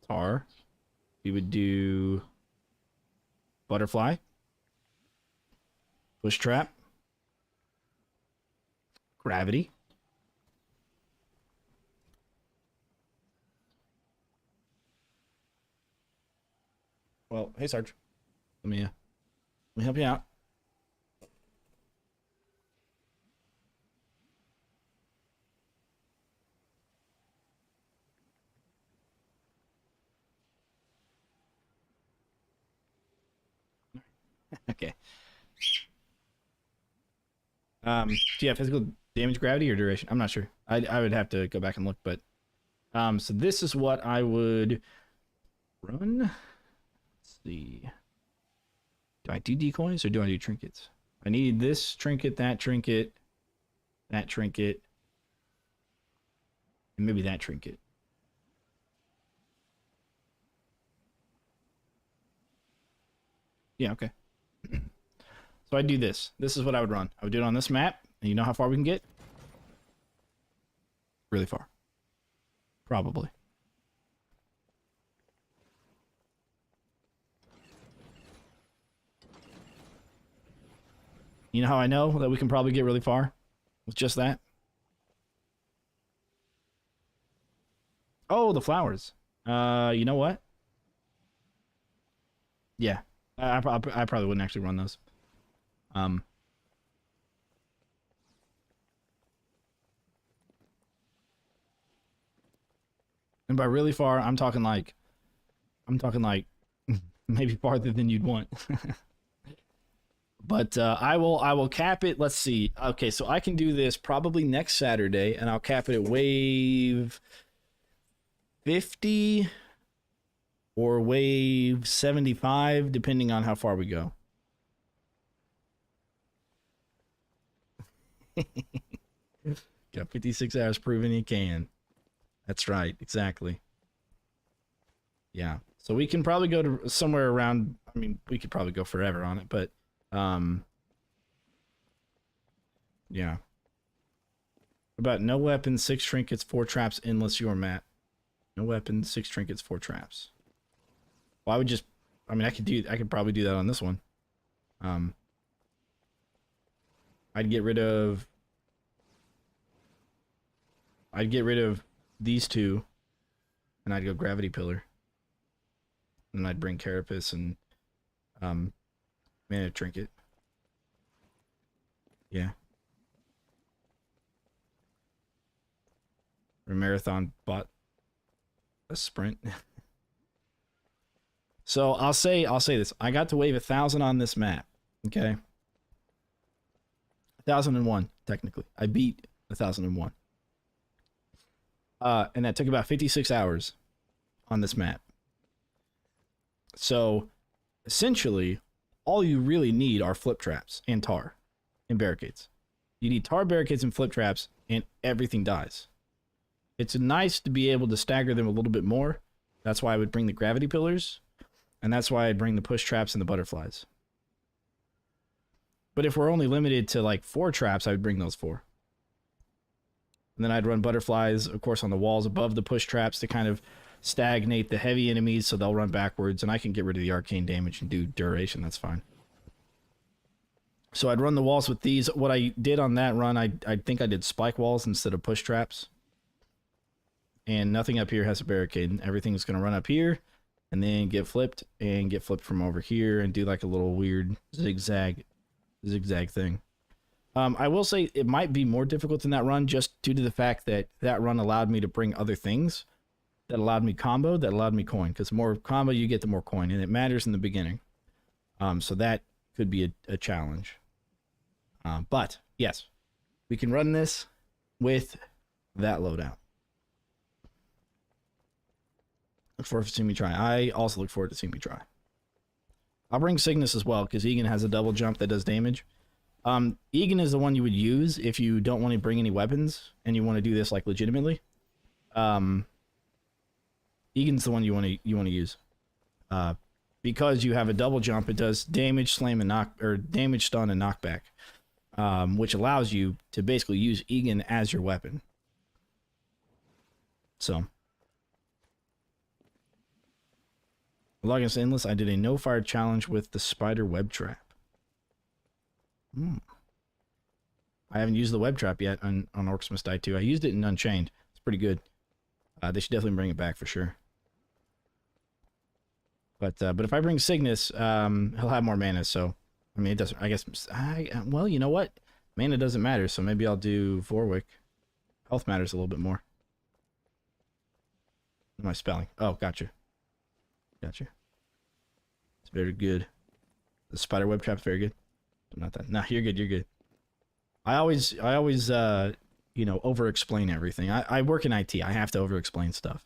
tar. We would do butterfly, Push trap. Gravity. Well, hey Sarge. Let me help you out. Okay. Do you have physical damage, gravity, or duration? I'm not sure. I would have to go back and look, but so this is what I would run. Let's see. Do I do decoys or do I do trinkets? I need this trinket, that trinket, and maybe that trinket. Yeah, okay. So I do this. This is what I would run. I would do it on this map, and you know how far we can get? Really far. Probably. You know how I know that we can probably get really far with just that? Oh, the flowers. You know what? Yeah, I probably wouldn't actually run those. And by really far, I'm talking like maybe farther than you'd want. But I will cap it. Let's see. Okay, so I can do this probably next Saturday, and I'll cap it at wave 50 or wave 75, depending on how far we go. Got 56 hours proving you can. That's right, exactly. Yeah. So we can probably go to somewhere around, I mean, we could probably go forever on it, but yeah. About no weapons, 6 trinkets, 4 traps, endless your mat. No weapons, 6 trinkets, 4 traps. Well, I would just, I mean, I could probably do that on this one. I'd get rid of these 2, and I'd go gravity pillar. And I'd bring carapace and mana trinket. Yeah. Or marathon bought a sprint. So I'll say this. I got to wave 1,000 on this map. Okay. 1,001, technically. I beat 1,001. And that took about 56 hours on this map. So essentially, all you really need are flip traps and tar and barricades. You need tar, barricades, and flip traps, and everything dies. It's nice to be able to stagger them a little bit more. That's why I would bring the gravity pillars, and that's why I'd bring the push traps and the butterflies. But if we're only limited to like 4 traps, I would bring those 4. And then I'd run butterflies, of course, on the walls above the push traps to kind of stagnate the heavy enemies so they'll run backwards, and I can get rid of the arcane damage and do duration. That's fine. So I'd run the walls with these. What I did on that run, I think I did spike walls instead of push traps. And nothing up here has a barricade. Everything's going to run up here and then get flipped from over here and do like a little weird zigzag thing. I will say it might be more difficult than that run just due to the fact that that run allowed me to bring other things. That allowed me combo, that allowed me coin. Because the more combo you get, the more coin. And it matters in the beginning. So that could be a challenge. But, yes. We can run this with that loadout. Look forward to seeing me try. I also look forward to seeing me try. I'll bring Cygnus as well, because Egan has a double jump that does damage. Egan is the one you would use if you don't want to bring any weapons, and you want to do this, like, legitimately. Egan's the one you want to use. Because you have a double jump, it does damage, slam, and knock, or damage, stun, and knockback. Which allows you to basically use Egan as your weapon. So. Login endless. I did a no fire challenge with the spider web trap. I haven't used the web trap yet on Orcs Must Die 2. I used it in Unchained. It's pretty good. They should definitely bring it back for sure. But if I bring Cygnus, he'll have more mana. So I mean, it doesn't. I guess. Well, you know what? Mana doesn't matter. So maybe I'll do Vorwick. Health matters a little bit more. What am I spelling? Oh, gotcha. Gotcha. It's very good. The spider web trap's very good. Not that. No, you're good. You're good. I always, you know, over-explain everything. I work in IT. I have to over-explain stuff.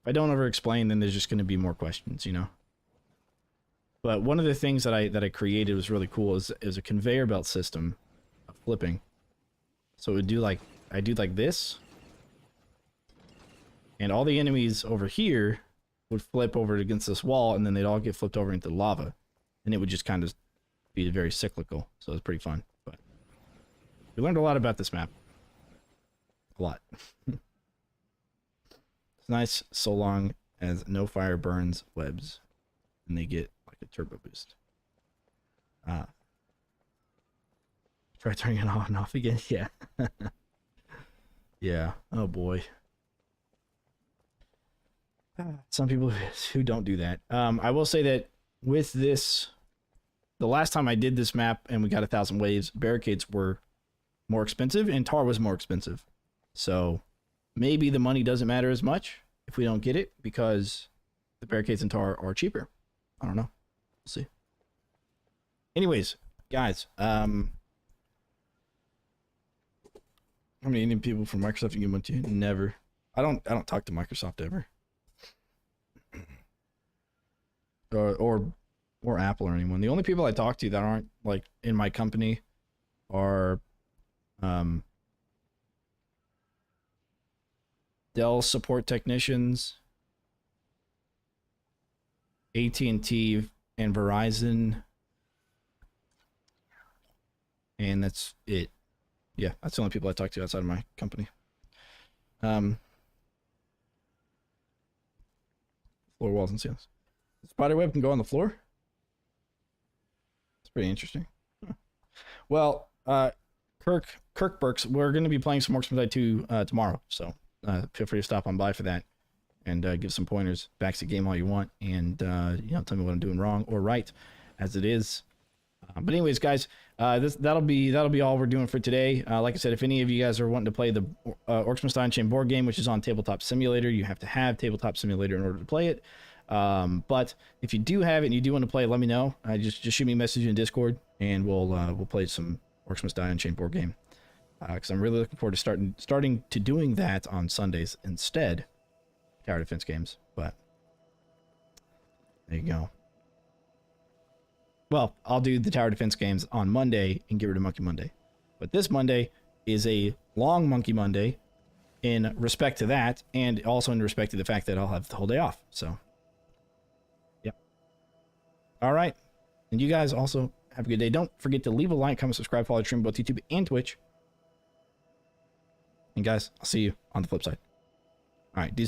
If I don't over-explain, then there's just going to be more questions, you know. But one of the things that I created was really cool is a conveyor belt system of flipping. So it would do like I do like this, and all the enemies over here would flip over against this wall, and then they'd all get flipped over into lava, and it would just kind of be very cyclical. So it was pretty fun. But we learned a lot about this map. A lot. It's nice so long as no fire burns webs, and they get like a turbo boost. Try turning it on and off again. Yeah. Yeah. Oh boy. Some people who don't do that. I will say that with this, the last time I did this map and we got 1,000 waves, barricades were more expensive and tar was more expensive. So maybe the money doesn't matter as much if we don't get it because the barricades and tar are cheaper. I don't know. We'll see. Anyways, guys, how many Indian people from Microsoft you went to? Never. I don't talk to Microsoft ever. Or Apple or anyone. The only people I talk to that aren't like in my company are Dell support technicians, AT&T and Verizon, and that's it. Yeah, that's the only people I talk to outside of my company. Floor walls and ceilings. The spider web can go on the floor? It's pretty interesting. Huh. Well, Kirk Burks, we're going to be playing some Orcs Must Die 2 tomorrow, so feel free to stop on by for that and give some pointers. Backseat game all you want, and you know, tell me what I'm doing wrong or right, as it is. But anyways, guys, that'll be all we're doing for today. Like I said, if any of you guys are wanting to play the Orcs Must Die Unchained board game, which is on Tabletop Simulator, you have to have Tabletop Simulator in order to play it. But if you do have it and you do want to play, let me know. Just shoot me a message in Discord, and we'll play some Orcs Must Die Unchained board game. Because I'm really looking forward to starting to doing that on Sundays instead. Tower defense games, but there you go. Well, I'll do the tower defense games on Monday and get rid of Monkey Monday. But this Monday is a long Monkey Monday in respect to that, and also in respect to the fact that I'll have the whole day off. So, yep. All right. And you guys also have a good day. Don't forget to leave a like, comment, subscribe, follow the stream both YouTube and Twitch. And guys, I'll see you on the flip side. All right, do